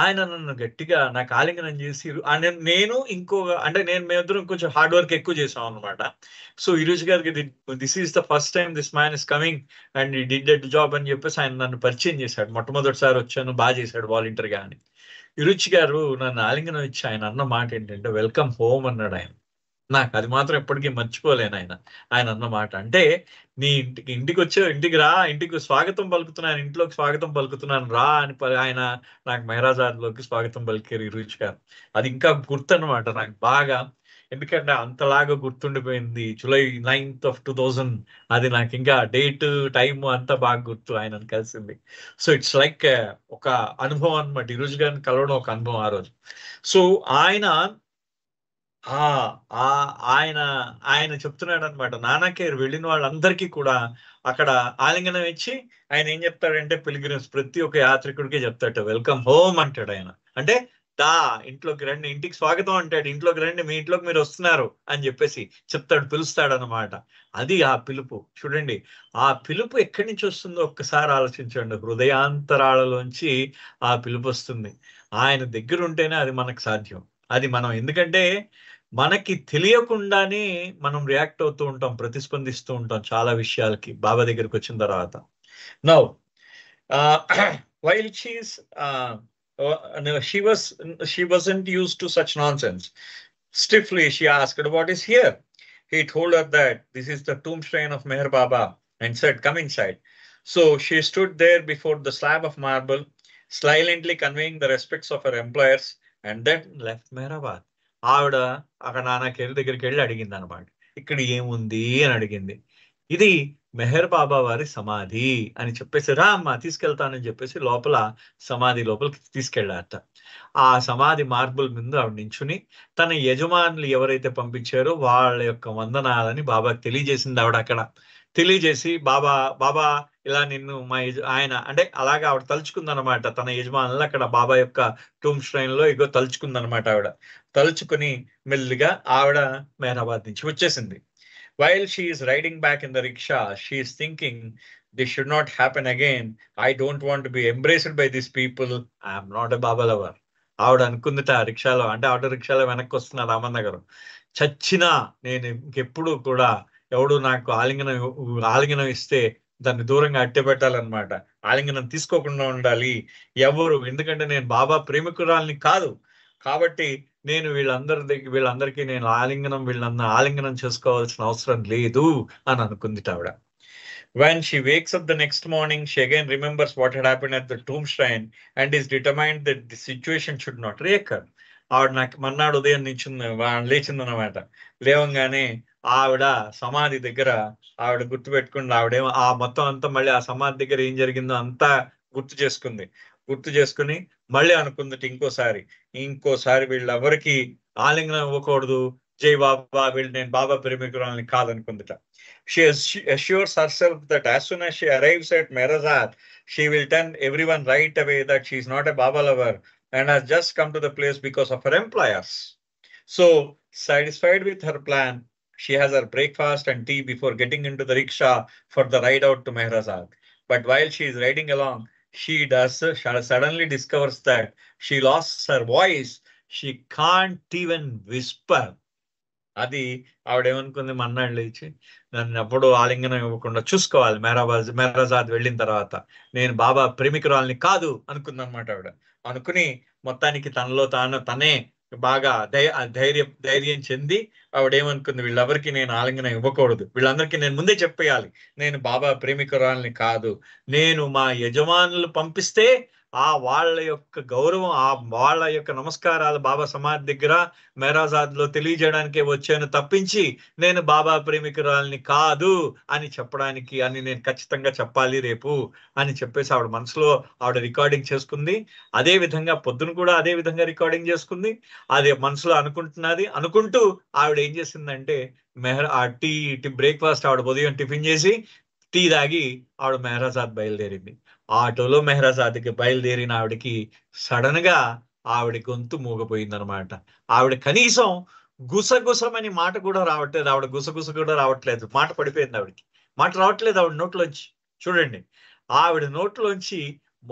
Speaker 1: ఆయన నన్ను గట్టిగా నాకు ఆలింగనం చేసి, నేను మేమిద్దరం కొంచెం హార్డ్ వర్క్ ఎక్కువ చేసాం అనమాట. సో ఇరుచి గారికి this is the first time this man is coming and ఈ డిడ్ దట్ జాబ్ అని చెప్పేసి ఆయన నన్ను పరిచయం చేశాడు. మొట్టమొదటిసారి వచ్చాను, బాగా చేశాడు వాలంటీర్ గా అని. ఇరుచి గారు నన్ను ఆలింగనం ఇచ్చి ఆయన అన్న మాట ఏంటంటే, వెల్కమ్ హోమ్ అన్నాడు ఆయన. నాకు అది మాత్రం ఎప్పటికీ మర్చిపోలేను ఆయన అన్న మాట. అంటే నీ ఇంటికి రా, ఇంటికి స్వాగతం పలుకుతున్నాను, ఇంట్లోకి స్వాగతం పలుకుతున్నాను రా అని ఆయన నాకు మెహరాజాద్ లోకి స్వాగతం పలికారు ఇరుచి గారు. అది ఇంకా గుర్తు అనమాట నాకు బాగా. ఎందుకంటే అంతలాగా గుర్తుండిపోయింది. July 9th of 2000. అది నాకు ఇంకా డేట్, టైం అంతా బాగా గుర్తు ఆయనను కలిసింది. సో ఇట్స్ లైక్ ఒక అనుభవం అనమాట. ఈ రోజు గారిని కలవడం ఒక అనుభవం ఆ రోజు. సో ఆయన ఆ ఆ ఆయన ఆయన చెప్తున్నాడు అనమాట. నానాకేర్ వెళ్ళిన వాళ్ళందరికీ కూడా అక్కడ ఆలింగనం ఇచ్చి ఆయన ఏం చెప్తాడంటే, పిలిగ్రిమ్స్ ప్రతి ఒక్క యాత్రికుడికి చెప్తాడు, వెల్కమ్ హోమ్ అంటాడు ఆయన. అంటే దా ఇంట్లోకి రండి, ఇంటికి స్వాగతం అంటాడు, ఇంట్లోకి రండి, మీ ఇంట్లోకి మీరు వస్తున్నారు అని చెప్పేసి చెప్తాడు, పిలుస్తాడు అనమాట. అది ఆ పిలుపు. చూడండి, ఆ పిలుపు ఎక్కడి నుంచి వస్తుందో ఒక్కసారి ఆలోచించండి. హృదయాంతరాలలోంచి ఆ పిలుపు వస్తుంది. ఆయన దగ్గర ఉంటేనే అది మనకు సాధ్యం. అది మనం ఎందుకంటే మనకి తెలియకుండానే మనం రియాక్ట్ అవుతూ ఉంటాం, ప్రతిస్పందిస్తూ ఉంటాం చాలా విషయాలకి బాబా దగ్గరికి వచ్చిన తర్వాత. Now while she's she wasn't used to such nonsense. Stiffly she asked, what is here? He told her that this is the tomb shrine of Meher Baba and said, come inside. So she stood there before the slab of marble, silently conveying the respects of her employers, and then left Meherabad. ఆవిడ అక్కడ నాన్నకేళ్ళ దగ్గరికి వెళ్ళి అడిగింది అనమాట, ఇక్కడ ఏముంది అని అడిగింది. ఇది మెహర్ బాబా వారి సమాధి అని చెప్పేసి, రా అమ్మా తీసుకెళ్తానని చెప్పేసి లోపల సమాధి లోపలికి తీసుకెళ్ళారట. ఆ సమాధి మార్బుల్ మీద ఆవిడ నించుని తన యజమానులు ఎవరైతే పంపించారో వాళ్ళ యొక్క వందనాలని బాబాకి తెలియజేసింది ఆవిడ అక్కడ. తెలియజేసి బాబా బాబా ఇలా నిన్ను మా ఆయన అంటే అలాగా ఆవిడ తలుచుకుందనమాట. తన యజమానులు అక్కడ బాబా యొక్క టూమ్ ష్రైన్ లో ఇగో తలుచుకుందనమాట. ఆవిడ తలుచుకుని మెల్లిగా ఆవిడ మెహరాబాద్ నుంచి వచ్చేసింది. While she is riding back in the rickshaw, she is thinking, this should not happen again. I don't want to be embraced by these people. I am not a Baba lover. ఆవిడ అనుకుందిట రిక్షాలో, అంటే ఆటో రిక్షాలో వెనక్కి వస్తున్న రామన్నగారు, చచ్చినా నేను ఇంకెప్పుడు కూడా ఎవడు నాకు ఆలింగనం ఇస్తే దాన్ని దూరంగా అట్టే పెట్టాలన్నమాట. ఆలింగనం తీసుకోకుండా ఉండాలి ఎవరు, ఎందుకంటే నేను బాబా ప్రేమికురాల్ని కాదు కాబట్టి నేను వీళ్ళందరికీ నేను ఆలింగనం చేసుకోవాల్సిన అవసరం లేదు అని అనుకుంది ఆవిడ. When she wakes up the next morning, she again remembers what had happened at the tomb shrine and is determined that the situation should not reoccur. ఆవిడ నాకు మన్నాడు ఉదయం లేచిందనమాట. లేవంగానే ఆవిడ సమాధి దగ్గర ఆవిడ గుర్తు పెట్టుకుని ఆవిడేమో ఆ మొత్తం అంతా మళ్ళీ ఆ సమాధి దగ్గర ఏం జరిగిందో అంతా గుర్తు చేసుకుని మళ్ళీ అనుకుందట ఇంకోసారి వీళ్ళెవరికి ఆలింగనం ఇవ్వకూడదు, జై బాబా, వీళ్ళు నేను బాబా ప్రేమికురాలని కాదనుకుందట. She assures herself that as soon as she arrives at Meherazad, she will tell everyone right away that she is not a Baba lover and has just come to the place because of her employers. So, satisfied with her plan, she has her breakfast and tea before getting into the rickshaw for the ride out to Meherazad. But while she is riding along, she suddenly discovers that she lost her voice. She can't even whisper. అది ఆవిడేమనుకుంది, మన్నాడు లేచి నన్ను ఎప్పుడు ఆలింగనం ఇవ్వకుండా చూసుకోవాలి మెహరాబాద్ వెళ్ళిన తర్వాత, నేను బాబా ప్రేమికురాల్ని కాదు అనుకుందనమాట ఆవిడ. అనుకుని మొత్తానికి తనలో తనే బాగా ధైర్యం చెంది ఆవిడేమనుకుంది, వీళ్ళెవరికి నేను ఆలింగనం ఇవ్వకూడదు, వీళ్ళందరికీ నేను ముందే చెప్పేయాలి నేను బాబా ప్రేమికురాల్ని కాదు, నేను మా యజమానులు పంపిస్తే వాళ్ళ యొక్క గౌరవం, వాళ్ళ యొక్క నమస్కారాలు బాబా సమాధి దగ్గర మెహరాబాద్ లో తెలియజేయడానికే వచ్చాను తప్పించి నేను బాబా ప్రేమికురాల్ని కాదు అని చెప్పడానికి అని నేను ఖచ్చితంగా చెప్పాలి రేపు అని చెప్పేసి ఆవిడ మనసులో ఆవిడ రికార్డింగ్ చేసుకుంది. అదే విధంగా పొద్దున కూడా అదే విధంగా రికార్డింగ్ చేసుకుంది. అదే మనసులో అనుకుంటూ ఆవిడ ఏం చేసిందంటే టీ బ్రేక్ఫాస్ట్ ఆవిడ ఉదయం టిఫిన్ చేసి టీ తాగి ఆవిడ మెహరాబాద్ బయలుదేరింది. ఆటోలో మెహరాబాద్కి బయలుదేరిన ఆవిడకి సడన్ గా ఆవిడ గొంతు మూగపోయిందనమాట. ఆవిడ కనీసం గుసగుసమని మాట కూడా రావట్లేదు, ఆవిడ గుసగుస కూడా రావట్లేదు, మాట పడిపోయింది, మాట రావట్లేదు ఆవిడ నోట్లోంచి. చూడండి, ఆవిడ నోట్లోంచి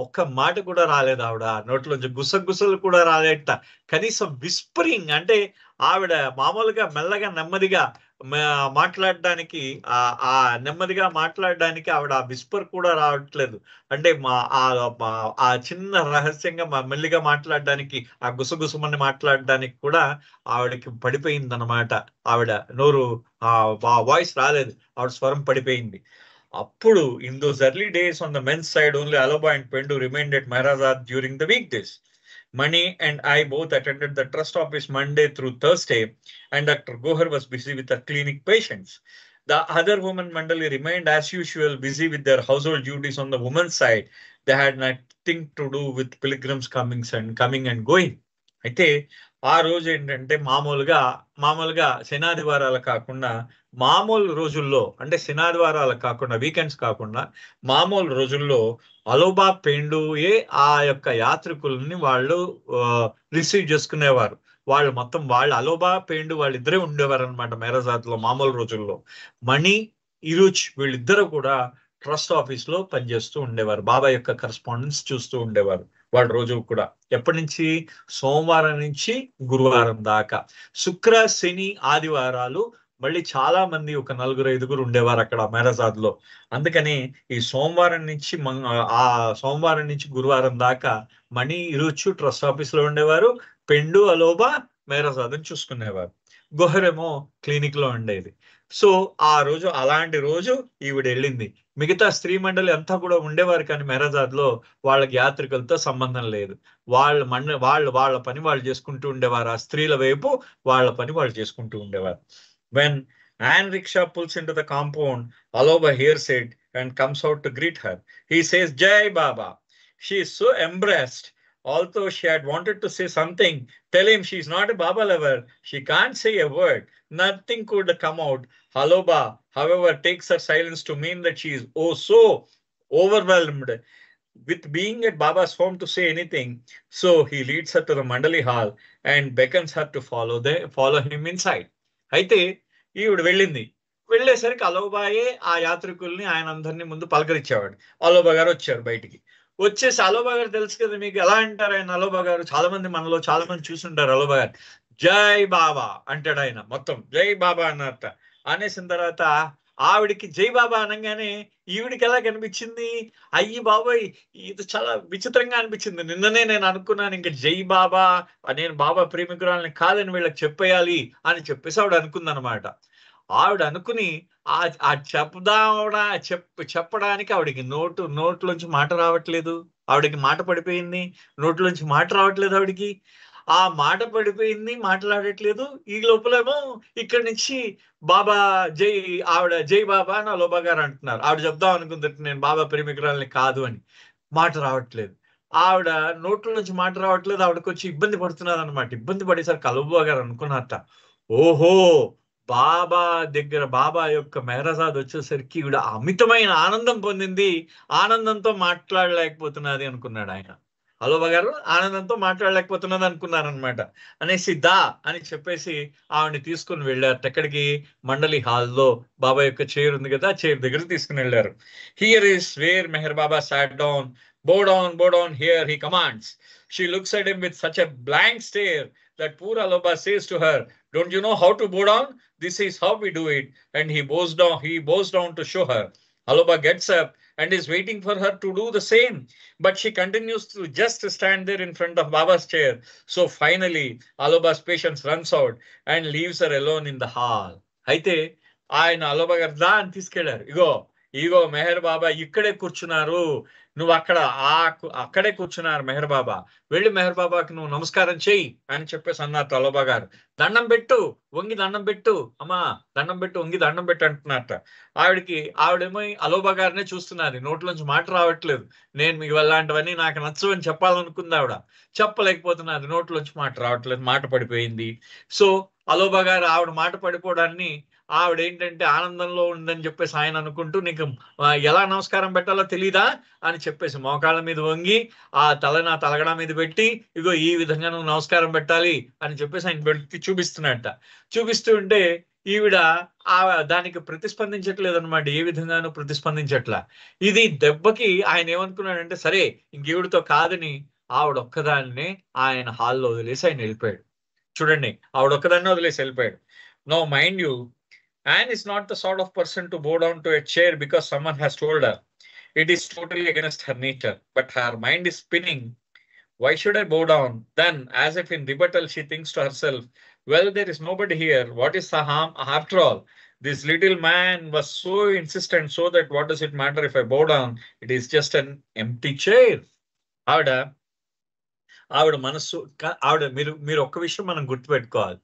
Speaker 1: ఒక్క మాట కూడా రాలేదు, ఆవిడ నోట్లోంచి గుసగుసలు కూడా రాలేట. కనీసం విస్పరింగ్ అంటే ఆవిడ మామూలుగా మెల్లగా నెమ్మదిగా మాట్లాడడానికి నెమ్మదిగా మాట్లాడడానికి ఆవిడ ఆ విస్పర్ కూడా రావట్లేదు. అంటే ఆ చిన్న రహస్యంగా మెల్లిగా మాట్లాడడానికి, ఆ గుసగుసమని మాట్లాడడానికి కూడా ఆవిడకి పడిపోయిందన్నమాట. ఆవిడ నోరు వాయిస్ రాలేదు, ఆవిడ స్వరం పడిపోయింది. అప్పుడు in those early days on the men's side only Aloba and Pendu remained at Meherazad during the weekdays. Mani and I both attended the trust office Monday through Thursday, and Dr. Gohar was busy with the clinic patients. The other women Mandali remained as usual busy with their household duties on the women's side. They had nothing to do with pilgrims coming and going. అయితే ఆ రోజు ఏంటంటే మామూలుగా శనాదివారాలు కాకుండా మామూలు రోజుల్లో, అంటే శనాదివారాలు కాకుండా వీకెండ్స్ కాకుండా మామూలు రోజుల్లో అలోబా పెండుయే ఆ యొక్క యాత్రికుల్ని వాళ్ళు రిసీవ్ చేసుకునేవారు. వాళ్ళు అలోబా పెండు వాళ్ళిద్దరే ఉండేవారు అనమాట మెహరాజాద్ లో మామూలు రోజుల్లో. మణి, ఇరుచ్ వీళ్ళిద్దరూ కూడా ట్రస్ట్ ఆఫీస్ లో పనిచేస్తూ ఉండేవారు. బాబా యొక్క కరెస్పాండెన్స్ చూస్తూ ఉండేవారు వాళ్ళ రోజు కూడా. ఎప్పటి నుంచి? సోమవారం నుంచి గురువారం దాకా. శుక్ర, శని, ఆదివారాలు మళ్ళీ చాలా మంది, ఒక 4-5 ఉండేవారు అక్కడ మెహరాజాద్ లో. అందుకని ఈ సోమవారం నుంచి గురువారం దాకా మణి, ఇరుచు ట్రస్ట్ ఆఫీస్ లో ఉండేవారు. పెండు, అలోబా మెహరాజాద్ చూసుకునేవారు. గొహరేమో క్లినిక్ లో ఉండేది. సో ఆ రోజు, అలాంటి రోజు ఈవిడ వెళ్ళింది. మిగతా స్త్రీ మండలి అంతా కూడా ఉండేవారు, కానీ మెహరాజాద్ లో వాళ్ళకి యాత్రికులతో సంబంధం లేదు. వాళ్ళ పని వాళ్ళు చేసుకుంటూ ఉండేవారు. ఆ స్త్రీల వైపు వాళ్ళ పని వాళ్ళు చేసుకుంటూ ఉండేవారు. When Anne Rickshaw pulls into the compound, Aloba hears it and comes out to greet her. He says, "Jai Baba." She is so embarrassed. Although she had wanted to say something, tell him she's not a Baba lover. She can't say a word. Nothing could come out. Aloba, however, takes her silence to mean that she is so overwhelmed with being at Baba's home to say anything. So he leads her to the Mandali hall and beckons her to follow him inside. అయితే ఈవిడ వెళ్ళేసరికి అలోబాయే ఆ యాత్రికుల్ని, ఆయన అందరినీ ముందు పలకరించేవాడు. అలోబా గారు వచ్చారు బయటికి. వచ్చేసి, అలోబా గారు తెలుసు కదా మీకు, ఎలా అంటారు ఆయన అలోబా గారు? మనలో చాలా మంది చూసుంటారు అలోబా గారు. జై బాబా అంటాడు ఆయన. మొత్తం జై బాబా అన్నట్ట. అనేసిన తర్వాత ఆవిడికి జై బాబా అనగానే ఈవిడికి ఎలా కనిపించింది? అయ్యి బాబాయ్, ఇది చాలా విచిత్రంగా అనిపించింది. నిన్ననే నేను అనుకున్నాను, ఇంకా జై బాబా, నేను బాబా ప్రేమికురాలని కాదని వీళ్ళకి చెప్పేయాలి అని చెప్పేసి ఆవిడ అనుకుందనమాట. ఆవిడ అనుకుని ఆ చెప్పడానికి ఆవిడకి నోట్లోంచి మాట రావట్లేదు. ఆవిడకి మాట పడిపోయింది, నోట్లోంచి మాట రావట్లేదు ఆవిడికి. ఆ మాట పడిపోయింది, మాట్లాడట్లేదు. ఈ లోపలేమో ఇక్కడి నుంచి బాబా ఆవిడ జై బాబా అని అలోబా గారు అంటున్నారు. ఆవిడ చెప్దాం అనుకుంది నేను బాబా ప్రేమికురాలని కాదు అని. మాట రావట్లేదు, ఆవిడ నోట్ల నుంచి మాట రావట్లేదు. ఆవిడకి వచ్చి ఇబ్బంది పడుతున్నారు అనమాట. ఇబ్బంది పడేసరికి అలోబా గారు అనుకున్నారట, ఓహో బాబా యొక్క మెహరాజాద్ వచ్చేసరికి ఈవిడ అమితమైన ఆనందం పొందింది, ఆనందంతో మాట్లాడలేకపోతున్నది అనుకున్నాడు ఆయన. అలోబా గారు ఆనందంతో మాట్లాడలేకపోతున్నది అనుకున్నారనమాట. అనేసి దా అని చెప్పేసి ఆవిడని తీసుకుని వెళ్ళారు. ఎక్కడికి? మండలి హాల్లో బాబా యొక్క చైర్ ఉంది కదా, చైర్ దగ్గర తీసుకుని వెళ్ళారు. Here is where Meher Baba sat down. Bow down here, he commands. She looks at him with such a blank stare that poor Aloba says to her, "Don't you know how to bow down? This is how we do it." And he bows down to show her. Aloba gets up and is waiting for her to do the same, but she continues to just stand there in front of Baba's chair. So finally, Aloba's patience runs out and leaves her alone in the hall. అయితే ఆయన అలోబా గారు దా అని తీసుకెళ్లారు. ఇగో మెహర్ బాబా ఇక్కడే కూర్చున్నారు, నువ్వు అక్కడే కూర్చున్నారు మెహర్ బాబా, వెళ్ళి మెహర్ బాబాకి నువ్వు నమస్కారం చెయ్యి అని చెప్పేసి అన్నారు అలోబా గారు. దండం పెట్టు, వంగి దండం పెట్టు, అమ్మా దండం పెట్టు, వంగి దండం పెట్టు అంటున్నారట. ఆవిడేమో అలోబా గారినే చూస్తున్నది, నోట్లోంచి మాట రావట్లేదు. నేను మీకు అలాంటివన్నీ నాకు నచ్చవు అని చెప్పాలనుకుంది ఆవిడ, చెప్పలేకపోతున్నది, నోట్లోంచి మాట రావట్లేదు, మాట పడిపోయింది. సో అలోబా గారు ఆవిడ మాట పడిపోవడాన్ని ఆవిడ ఏంటంటే ఆనందంలో ఉందని చెప్పేసి ఆయన అనుకుంటూ, నీకు ఎలా నమస్కారం పెట్టాలో తెలీదా అని చెప్పేసి మోకాళ్ళ మీద వంగి ఆ నా తలగడ మీద పెట్టి, ఇగో ఈ విధంగా నువ్వు నమస్కారం పెట్టాలి అని చెప్పేసి ఆయన పెట్టి చూపిస్తూ ఉంటే ఈవిడ దానికి ప్రతిస్పందించట్లేదు అనమాట. ఏ విధంగానూ ప్రతిస్పందించట్లా. ఇది దెబ్బకి ఆయన ఏమనుకున్నాడంటే, సరే ఇంకేవిడితో కాదని ఆవిడొక్కదాన్నే ఆయన హాల్లో వదిలేసి ఆయన వెళ్ళిపోయాడు. చూడండి, ఆవిడొక్కదాన్నే వదిలేసి వెళ్ళిపోయాడు. Now mind you, Anne is not the sort of person to bow down to a chair because someone has told her. It is totally against her nature, but her mind is spinning. Why should I bow down? Then, as if in rebuttal, she thinks to herself, well, there is nobody here. What is the harm after all? This little man was so insistent, so that what does it matter if I bow down? It is just an empty chair. ఆవిడ ఆవిడ మనస్సు ఆవిడ మీరు ఒక్క విషయం మనం గుర్తుపెట్టుకోవాలి.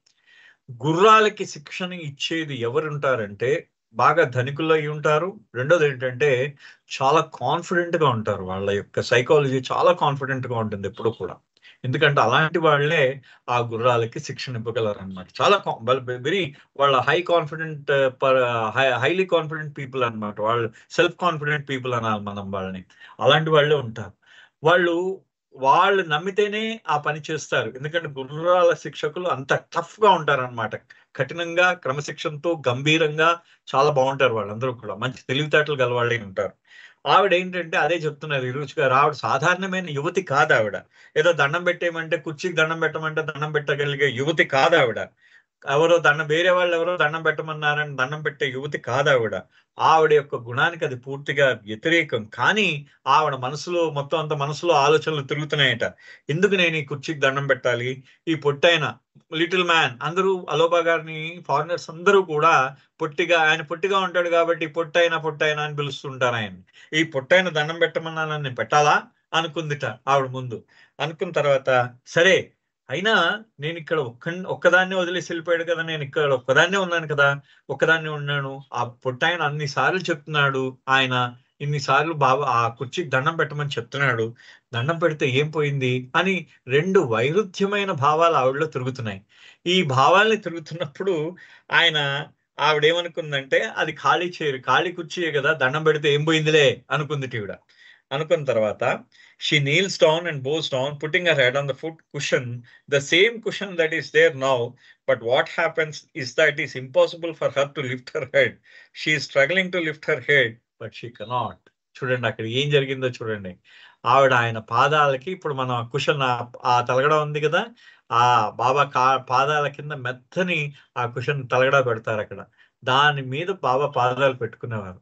Speaker 1: గుర్రాలకి శిక్షణ ఇచ్చేది ఎవరుంటారంటే బాగా ధనికులు అయి ఉంటారు. రెండోది ఏంటంటే చాలా కాన్ఫిడెంట్ గా ఉంటారు. వాళ్ళ యొక్క సైకాలజీ చాలా కాన్ఫిడెంట్ గా ఉంటుంది ఎప్పుడు కూడా. ఎందుకంటే అలాంటి వాళ్ళే ఆ గుర్రాలకి శిక్షణ ఇవ్వగలరు అనమాట. చాలా వెరీ వాళ్ళ high confident highly confident people అనమాట. వాళ్ళు సెల్ఫ్ కాన్ఫిడెంట్ పీపుల్ అనాలి మనం వాళ్ళని. అలాంటి వాళ్ళే ఉంటారు. వాళ్ళు వాళ్ళు నమ్మితేనే ఆ పని చేస్తారు. ఎందుకంటే గుర్రాల శిక్షకులు అంత టఫ్ గా ఉంటారన్నమాట. కఠినంగా, క్రమశిక్షణతో, గంభీరంగా చాలా బాగుంటారు వాళ్ళందరూ కూడా. మంచి తెలివితేటలు గలవాళ్ళే ఉంటారు. ఆవిడ ఏంటంటే అదే చెప్తున్నారు ఈ రోజు గారు. ఆవిడ సాధారణమైన యువతి కాదు ఆవిడ. ఏదో దండం పెట్టేయమంటే, కుర్చీకి దండం పెట్టమంటే దండం పెట్టగలిగే యువతి కాదు ఆవిడ. వేరే వాళ్ళు ఎవరో దండం పెట్టమన్నారని దండం పెట్టే యువతి కాదు ఆవిడ. ఆవిడ యొక్క గుణానికి అది పూర్తిగా వ్యతిరేకం. కానీ ఆవిడ మొత్తం అంత మనసులో ఆలోచనలు తిరుగుతున్నాయట. ఎందుకు నేను ఈ కుర్చీకి దండం పెట్టాలి? ఈ పొట్టైన లిటిల్ మ్యాన్ అందరూ అలోబా గారిని ఫారినర్స్ అందరూ కూడా ఆయన పొట్టిగా ఉంటాడు కాబట్టి పొట్టైన అని పిలుస్తుంటారు ఆయన. ఈ పొట్టైన దండం పెట్టమన్నా నేను పెట్టాలా అనుకుందిట ఆవిడ ముందు. అనుకున్న తర్వాత సరే, అయినా నేను ఇక్కడ ఒక్కదాన్నే వదిలేసి వెళ్ళిపోయాడు కదా, నేను ఇక్కడ ఒక్కదాన్నే ఉన్నాను కదా, ఒక్కదాన్నే ఉన్నాను. ఆ పొట్టాయన అన్ని సార్లు చెప్తున్నాడు, ఆయన ఇన్నిసార్లు బాబా ఆ కుర్చీకి దండం పెట్టమని చెప్తున్నాడు, దండం పెడితే ఏం పోయింది అని రెండు వైరుధ్యమైన భావాలు ఆవిడలో తిరుగుతున్నాయి. ఈ భావాల్ని తిరుగుతున్నప్పుడు ఆయన ఆవిడేమనుకుందంటే అది ఖాళీ కుర్చీయే కదా, దండం పెడితే ఏం పోయిందిలే అనుకుంది ఈవిడ. అనుకున్న తర్వాత she kneels down and bows down, putting her head on the foot cushion, the same cushion that is there now. But what happens is that it is impossible for her to lift her head. She is struggling to lift her head, but she cannot. చూడండి అక్కడ ఏం జరిగిందో చూడండి. ఆవిడ ఆయన పాదాలకి ఇప్పుడు మన కుషన్ ఆ తలగడ ఉంది కదా, ఆ బాబా పాదాల కింద మెత్తని ఆ కుషన్ తలగడ పెడతారు అక్కడ. దాని మీద బాబా పాదాలు పెట్టుకునేవారు.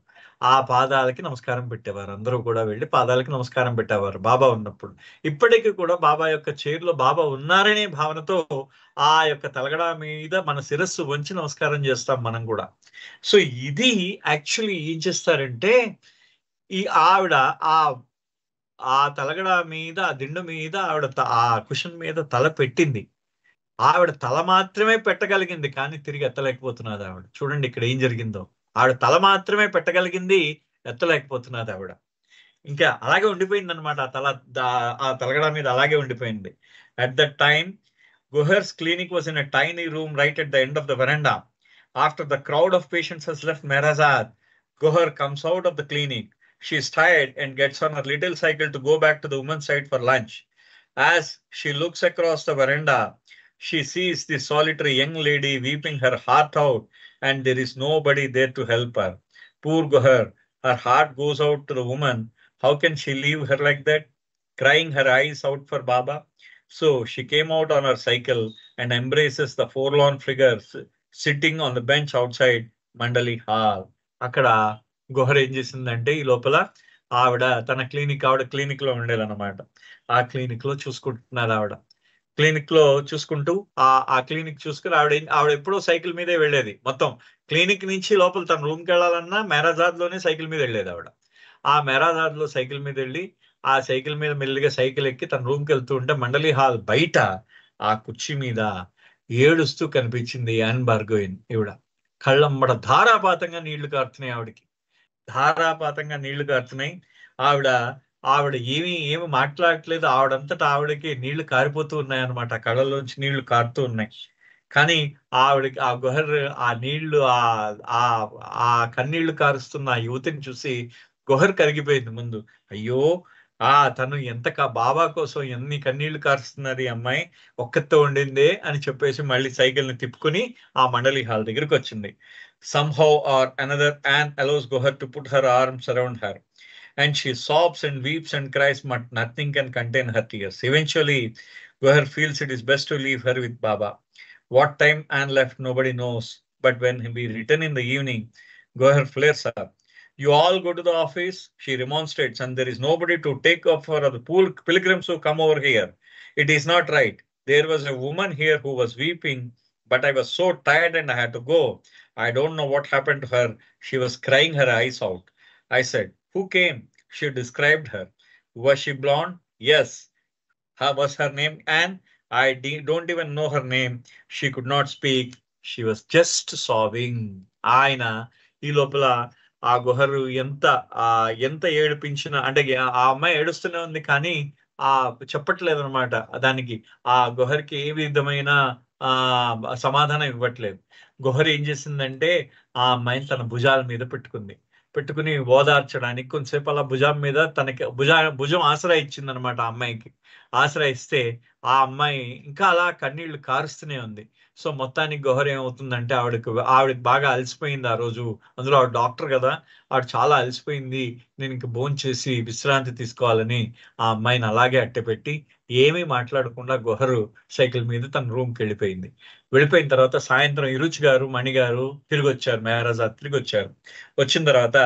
Speaker 1: ఆ పాదాలకి నమస్కారం పెట్టేవారు. అందరూ కూడా వెళ్ళి పాదాలకి నమస్కారం పెట్టేవారు బాబా ఉన్నప్పుడు. ఇప్పటికీ కూడా బాబా యొక్క చైర్లో బాబా ఉన్నారనే భావనతో ఆ యొక్క తలగడ మీద మన శిరస్సు వంచి నమస్కారం చేస్తాం మనం కూడా. సో ఇది యాక్చువల్లీ ఏం చేస్తారంటే ఈ ఆవిడ ఆ ఆ తలగడ మీద, ఆ దిండు మీద ఆవిడ ఆ కుషన్ మీద తల పెట్టింది. ఆవిడ తల మాత్రమే పెట్టగలిగింది, కానీ తిరిగి ఎత్తలేకపోతున్నది ఆవిడ. చూడండి ఇక్కడ ఏం జరిగిందో. ఆవిడ తల మాత్రమే పెట్టగలిగింది, ఎత్తలేకపోతున్నది ఆవిడ. ఇంకా అలాగే ఉండిపోయింది అనమాట. ఆ తలగడ మీద అలాగే ఉండిపోయింది. At that time Goher's clinic was in a tiny room right at the end of the veranda. After the crowd of patients has left Merazad, Goher comes out of the clinic. She is tired and gets on her little cycle to go back to the women's side for lunch. As she looks across the veranda, she sees this solitary young lady weeping her heart out, and there is nobody there to help her. Poor Goher, her heart goes out to the woman. How can she leave her like that, crying her eyes out for Baba? So she came out on her cycle and embraces the forlorn figures sitting on the bench outside Mandali Hall. అక్కడ గుహర్ ఏం చేసిందంటే ఈ లోపల ఆవిడ క్లినిక్ లో ఉండేదన్నమాట. ఆ క్లినిక్ లో చూసుకుంటున్నారు ఆవిడ. క్లినిక్ లో చూసుకుంటూ ఆ క్లినిక్ చూసుకుని ఆవిడ ఎప్పుడో సైకిల్ మీదే వెళ్ళేది. మొత్తం క్లినిక్ నుంచి లోపల తన రూమ్కి వెళ్ళాలన్నా మేరాజాద్ లోనే సైకిల్ మీద వెళ్ళేది ఆవిడ. ఆ మేరాజాద్ లో సైకిల్ మీద వెళ్ళి ఆ సైకిల్ మీద మెల్లిగా సైకిల్ ఎక్కి తన రూమ్కి వెళ్తూ ఉంటే మండలి హాల్ బయట ఆ కుర్చీ మీద ఏడుస్తూ కనిపించింది యాన్ భార్గవిన్. ఈవిడ కళ్ళమ్మడ ధారాపాతంగా నీళ్లు కారుతున్నాయి ఆవిడకి. ధారాపాతంగా నీళ్లు కారుతున్నాయి. ఆవిడ ఏమి మాట్లాడట్లేదు. ఆవిడంతటా ఆవిడకి నీళ్లు కారిపోతూ ఉన్నాయి అనమాట. కళ్ళలోంచి నీళ్లు కారుతూ ఉన్నాయి. కానీ ఆవిడకి ఆ గుహర్ ఆ నీళ్లు ఆ కన్నీళ్లు కారుస్తున్న ఆ యువతిని చూసి గుహర్ కరిగిపోయింది ముందు. అయ్యో, తను బాబా కోసం ఎన్ని కన్నీళ్లు కారుస్తున్నది అమ్మాయి, ఒక్కతో ఉండిందే అని చెప్పేసి మళ్ళీ సైకిల్ ని తిప్పుకుని ఆ మండలి హాల్ దగ్గరికి వచ్చింది. Somehow or another, Anne allows Goher to put her arms around her, and she sobs and weeps and cries, but nothing can contain her tears. Eventually, Goher feels it is best to leave her with Baba. What time Anne left, nobody knows. But when we return in the evening, Goher flares up. You all go to the office, she remonstrates, and there is nobody to take up for the poor pilgrims who come over here. It is not right. There was a woman here who was weeping, but I was so tired and I had to go. I don't know what happened to her. She was crying her eyes out. I said, who came? She described her. Was she blonde? Yes. was her name Anne? I don't even know her name. She could not speak. She was just sobbing. ఆయన ఈ లోపల ఆ గుహరు ఆ ఎంత ఏడిపించిన అంటే ఆ అమ్మాయి ఏడుస్తూనే ఉంది కానీ ఆ చెప్పట్లేదు అనమాట దానికి. ఆ గుహరికి ఏ విధమైన ఆ సమాధానం ఇవ్వట్లేదు. గుహర్ ఏం చేసిందంటే ఆ అమ్మాయిని తన భుజాల మీద పెట్టుకుని ఓదార్చడానికి కొంతసేపు అలా భుజం మీద తనకి భుజం ఆసరా ఇచ్చింది అనమాట ఆ అమ్మాయికి. ఆసరా ఇస్తే ఆ అమ్మాయి ఇంకా అలా కన్నీళ్లు కారుస్తూనే ఉంది. సో మొత్తానికి గౌహర్ ఏమవుతుందంటే ఆవిడకి బాగా అలసిపోయింది ఆ రోజు. అందులో ఆవిడ డాక్టర్ కదా, ఆవిడ చాలా అలసిపోయింది. నేను ఇంక భోంచేసి విశ్రాంతి తీసుకోవాలని ఆ అమ్మాయిని అలాగే అట్టెపెట్టి ఏమీ మాట్లాడకుండా గౌహరు సైకిల్ మీద తన రూమ్కి వెళ్ళిపోయిన తర్వాత సాయంత్రం ఇరుచి గారు మణి గారు తిరిగి వచ్చారు, మెహరాజాద్ తిరిగి వచ్చారు. వచ్చిన తర్వాత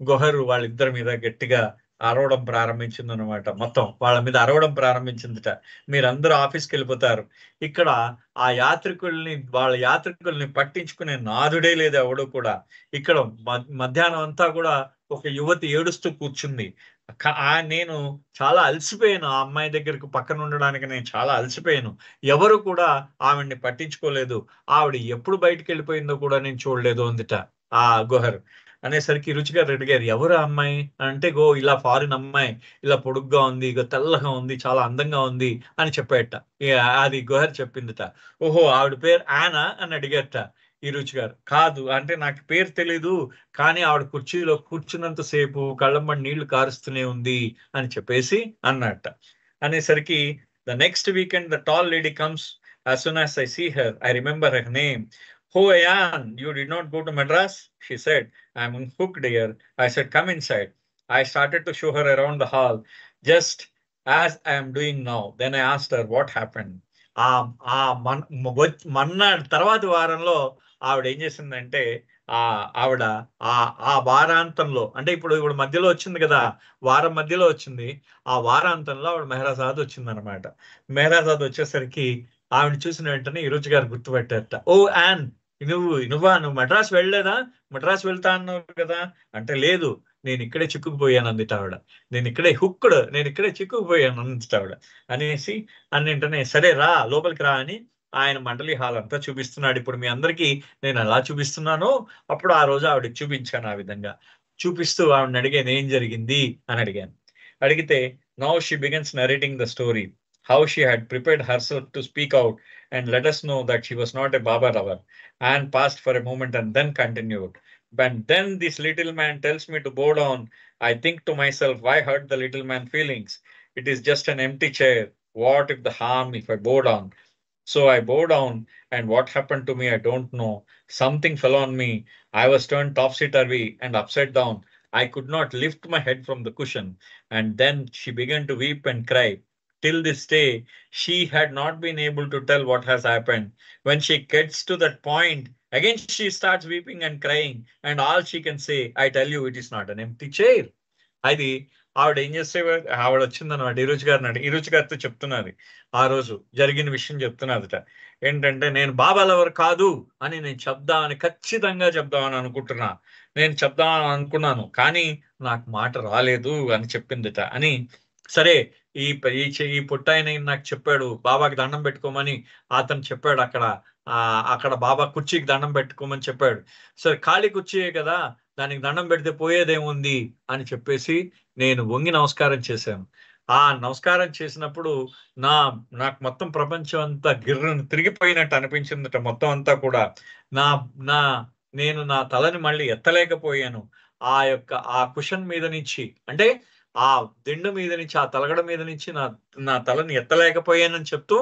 Speaker 1: గౌహర్ వాళ్ళిద్దరి మీద గట్టిగా అరవడం ప్రారంభించింది అనమాట. మొత్తం వాళ్ళ మీద అరవడం ప్రారంభించిందిట. మీరందరూ ఆఫీస్కి వెళ్ళిపోతారు, ఇక్కడ వాళ్ళ యాత్రికుల్ని పట్టించుకునే నాదుడే లేదు ఎవడు కూడా. ఇక్కడ మధ్యాహ్నం అంతా కూడా ఒక యువతి ఏడుస్తూ కూర్చుంది. నేను చాలా అలసిపోయాను, ఆ అమ్మాయి దగ్గరకు పక్కన ఉండడానికి నేను చాలా అలసిపోయాను. ఎవరు కూడా ఆవిడ్ని పట్టించుకోలేదు. ఆవిడ ఎప్పుడు బయటికి వెళ్ళిపోయిందో కూడా నేను చూడలేదు అందుట ఆ గౌహర్. అనేసరికి రుచిగా అడిగారు, ఎవరు అమ్మాయి అంటే, ఇలా ఫారిన్ అమ్మాయి, ఇలా పొడుగ్గా ఉంది, ఇక తెల్లగా ఉంది, చాలా అందంగా ఉంది అని చెప్పేట. అది గౌహర్ చెప్పిందిట. ఓహో ఆవిడ పేరు ఆనా అని అడిగారట ఈ రుచి గారు. కాదు అంటే నాకు పేరు తెలీదు, కానీ ఆవిడ కుర్చీలో కూర్చున్నంత సేపు కళ్ళమ్మడి నీళ్లు కారుస్తూనే ఉంది అని చెప్పేసి అన్నట్ట. అనేసరికి the next weekend the tall lady comes. as soon as I see her, I remember her name. Oh, Anne, you did not go to Madras? She said. I'm hooked here. I said, come inside. I started to show her around the hall, just as I am doing now. Then I asked her what happened. మన్నాడు తర్వాత వారంలో ఆవిడ ఏం చేసిందంటే ఆవిడ ఆ వారాంతంలో అంటే ఇప్పుడు మధ్యలో వచ్చింది కదా, వారం మధ్యలో వచ్చింది. ఆ వారాంతంలో ఆవిడ మెహరాజాద్ వచ్చింది అనమాట. మెహరాజాద్ వచ్చేసరికి ఆవిడ చూసిన వెంటనే ఈరోజు గారు గుర్తుపెట్టారట. ఓ యాన్, నువ్వు మద్రాస్ వెళ్ళలేదా? మద్రాస్ వెళ్తా అన్నావు కదా అంటే, లేదు నేను ఇక్కడే చిక్కుకుపోయాను అందిట ఆవిడ. నేను ఇక్కడే చిక్కుకుపోయాను అందిట ఆవిడ. అనేసి అన్నింటనే సరే రా లోపలికి రా అని ఆయన మండలి హాల్ అంతా చూపిస్తున్నాడు. ఇప్పుడు మీ అందరికీ నేను ఎలా చూపిస్తున్నానో అప్పుడు ఆ రోజు ఆవిడకి చూపించాను. ఆ విధంగా చూపిస్తూ ఆవిడని అడిగాను ఏం జరిగింది అని అడిగాను. అడిగితే now she begins narrating the story, how she had prepared herself to speak out and let us know that she was not a Baba lover. Anne paused for a moment and then continued. But then this little man tells me to bow down. I think to myself, why hurt the little man feelings? It is just an empty chair. What if the harm if I bow down? So I bow down, and what happened to me, I don't know. Something fell on me. I was turned topsy-turvy and upside down. I could not lift my head from the cushion. And then she began to weep and cry. Till this day, she had not been able to tell what has happened. When she gets to that point, again she starts weeping and crying, and all she can say, I tell you, it is not an empty chair. అది ఆవిడ ఏం చేస్తే ఆవిడ వచ్చిందనమాట ఈరోజు గారితో చెప్తున్నది. ఆ రోజు జరిగిన విషయం చెప్తున్నదట. ఏంటంటే, నేను బాబా లవర్ కాదు అని నేను ఖచ్చితంగా చెప్దామని అనుకుంటున్నా. నేను చెప్దామని అనుకున్నాను కానీ నాకు మాట రాలేదు అని చెప్పిందిట. అని సరే ఈ పుట్టాయన నాకు చెప్పాడు బాబాకి దండం పెట్టుకోమని. అతను చెప్పాడు అక్కడ బాబా కుర్చీకి దండం పెట్టుకోమని చెప్పాడు. సరే ఖాళీ కుర్చీయే కదా, దానికి దండం పెడితే పోయేదేముంది అని చెప్పేసి నేను వంగి నమస్కారం చేశాను. ఆ నమస్కారం చేసినప్పుడు నాకు మొత్తం ప్రపంచం అంతా గిర్రను తిరిగిపోయినట్టు అనిపించిందట. మొత్తం అంతా కూడా నేను నా తలని మళ్ళీ ఎత్తలేకపోయాను. ఆ కుషన్ మీద నుంచి అంటే ఆ దిండు మీద నుంచి ఆ తలగడ మీద నుంచి నా తలని ఎత్తలేకపోయానని చెప్తూ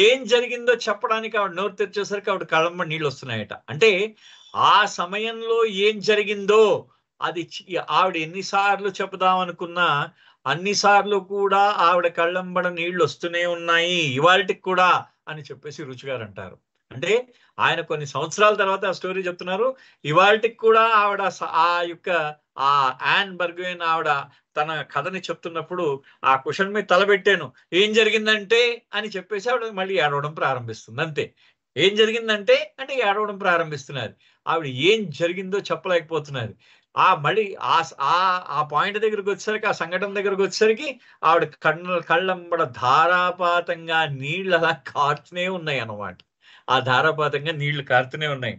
Speaker 1: ఏం జరిగిందో చెప్పడానికి ఆవిడ నోరు తెచ్చేసరికి ఆవిడ కళ్ళమ్మ నీళ్ళు వస్తున్నాయట. అంటే ఆ సమయంలో ఏం జరిగిందో అది ఆవిడ ఎన్నిసార్లు చెప్దాం అనుకున్నా అన్నిసార్లు కూడా ఆవిడ కళ్ళంబడ నీళ్లు వస్తూనే ఉన్నాయి ఇవాళకి కూడా అని చెప్పేసి రుచిగారు అంటారు. అంటే ఆయన కొన్ని సంవత్సరాల తర్వాత ఆ స్టోరీ చెప్తున్నారు. ఇవాళకి కూడా ఆవిడ ఆ యాన్ బర్గ్వేన్ ఆవిడ తన కథని చెప్తున్నప్పుడు ఆ క్వశ్చన్ మీద తలబెట్టాను ఏం జరిగిందంటే అని చెప్పేసి ఆవిడ మళ్ళీ ఏడవడం ప్రారంభిస్తుంది. అంతే. ఏం జరిగిందంటే ఏడవడం ప్రారంభిస్తున్నారు. ఆవిడ ఏం జరిగిందో చెప్పలేకపోతున్నారు. మళ్ళీ ఆ పాయింట్ దగ్గరికి వచ్చేసరికి, ఆ సంఘటన దగ్గరికి వచ్చేసరికి ఆవిడ కళ్ళంబడ ధారాపాతంగా నీళ్ళు అలా కారుతూనే ఉన్నాయి అన్నమాట. ఆ ధారాపాతంగా నీళ్లు కారుతూనే ఉన్నాయి.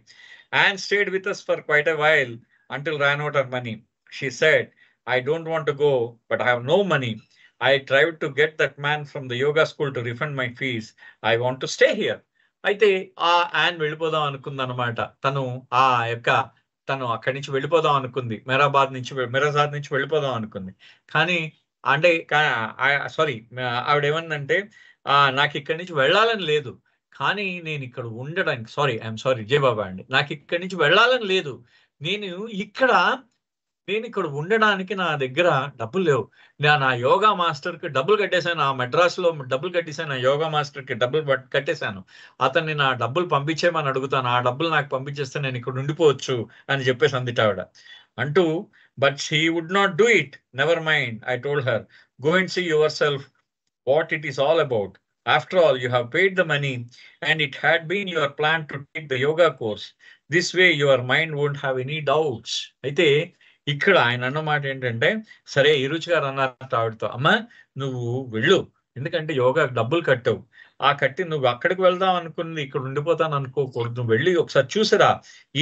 Speaker 1: And stayed with us for quite a while until ran out of money. She said, I don't want to go, but I have no money. I tried to get that man from the yoga school to refund my fees. I want to stay here. అయితే ఆ యాన్ వెళ్ళిపోదాం అనుకుందన్నమాట. ఆ యొక్క తను అక్కడి నుంచి వెళ్ళిపోదాం అనుకుంది. మిరాజాద్ నుంచి వెళ్ళిపోదాం అనుకుంది. కానీ అంటే సారీ, ఆవిడేమన్నంటే నాకు ఇక్కడి నుంచి వెళ్ళాలని లేదు. కానీ నేను ఇక్కడ ఉండడానికి ఐఎమ్ సారీ జయబాబా అండి. నాకు ఇక్కడి నుంచి వెళ్ళాలని లేదు. నేను ఇక్కడ ఉండడానికి నా దగ్గర డబ్బులు లేవు. నా యోగా మాస్టర్కి డబ్బులు కట్టేశాను. ఆ మెడ్రాస్లో డబ్బులు కట్టేశాను. ఆ యోగా మాస్టర్కి డబ్బులు కట్టేశాను. అతన్ని నా డబ్బులు పంపించేయమని అడుగుతాను. ఆ డబ్బులు నాకు పంపించేస్తే నేను ఇక్కడ ఉండిపోవచ్చు అని చెప్పేసి అందిటావిడ అంటూ, but she would not do it. Never mind, I told her, go and see yourself what it is all about. After all, you have paid the money and it had been your plan to take the yoga course. This way your mind won't have any doubts. అయితే ఇక్కడ ఆయన అన్నమాట ఏంటంటే, సరే ఈ రుచి గారు అన్నారు ఆవిడతో, అమ్మా నువ్వు వెళ్ళు, ఎందుకంటే యోగా డబ్బులు కట్టావు. కట్టి నువ్వు అక్కడికి వెళ్దాం అనుకుంది, ఇక్కడ ఉండిపోతాను అనుకోకూడదు. నువ్వు వెళ్ళి ఒకసారి చూసిరా,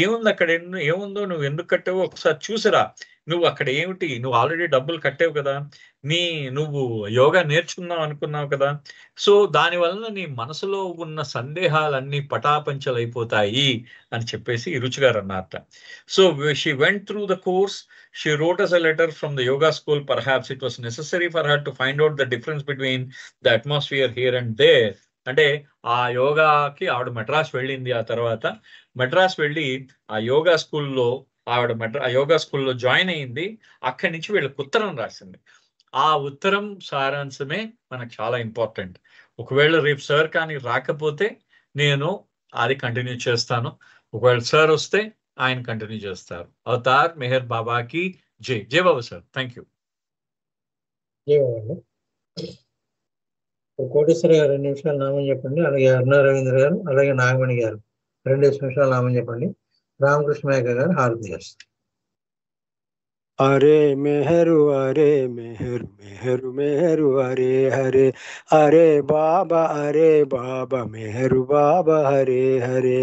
Speaker 1: ఏముంది అక్కడ, ఏముందో, నువ్వు ఎందుకు కట్టావో ఒకసారి చూసిరా. నువ్వు అక్కడ ఏమిటి, నువ్వు ఆల్రెడీ డబ్బులు కట్టావు కదా, నువ్వు యోగా నేర్చుకుందాం అనుకున్నావు కదా, సో దాని వలన నీ మనసులో ఉన్న సందేహాలన్నీ పటాపంచలైపోతాయి అని చెప్పేసి రుచి గారు అన్నారట. So she went through the course. She wrote us a letter from the yoga school. Perhaps it was necessary for her to find out the difference between the atmosphere here and there. అంటే ఆ యోగాకి ఆవిడ మెడ్రాస్ వెళ్ళింది. ఆ తర్వాత మెడ్రాస్ వెళ్ళి ఆ యోగా స్కూల్లో ఆ యోగా స్కూల్లో జాయిన్ అయింది. అక్కడి నుంచి వీళ్ళకి ఉత్తరం రాసింది. ఆ ఉత్తరం సారాంశమే మనకు చాలా ఇంపార్టెంట్. ఒకవేళ రేపు సార్ కానీ రాకపోతే నేను అది కంటిన్యూ చేస్తాను. ఒకవేళ సార్ వస్తే ఆయన కంటిన్యూ చేస్తారు. అవతార్ మెహర్ బాబాకి జై. జై బాబా సార్, థ్యాంక్ యూ.
Speaker 2: జై బాబా. కోటేశ్వర గారు 2 నిమిషాలు నామం చెప్పండి. అలాగే అరుణ రవీంద్ర గారు, అలాగే నాగమణి గారు 2 నిమిషాలు నామం చెప్పండి. రామకృష్ణ మేక గారు హారతి చేస్తారు.
Speaker 3: అరే మెహరు అరే మెహరు మెహరు మెహరు అరే హరే అరే బాబా మెహరు బాబా హరే హరే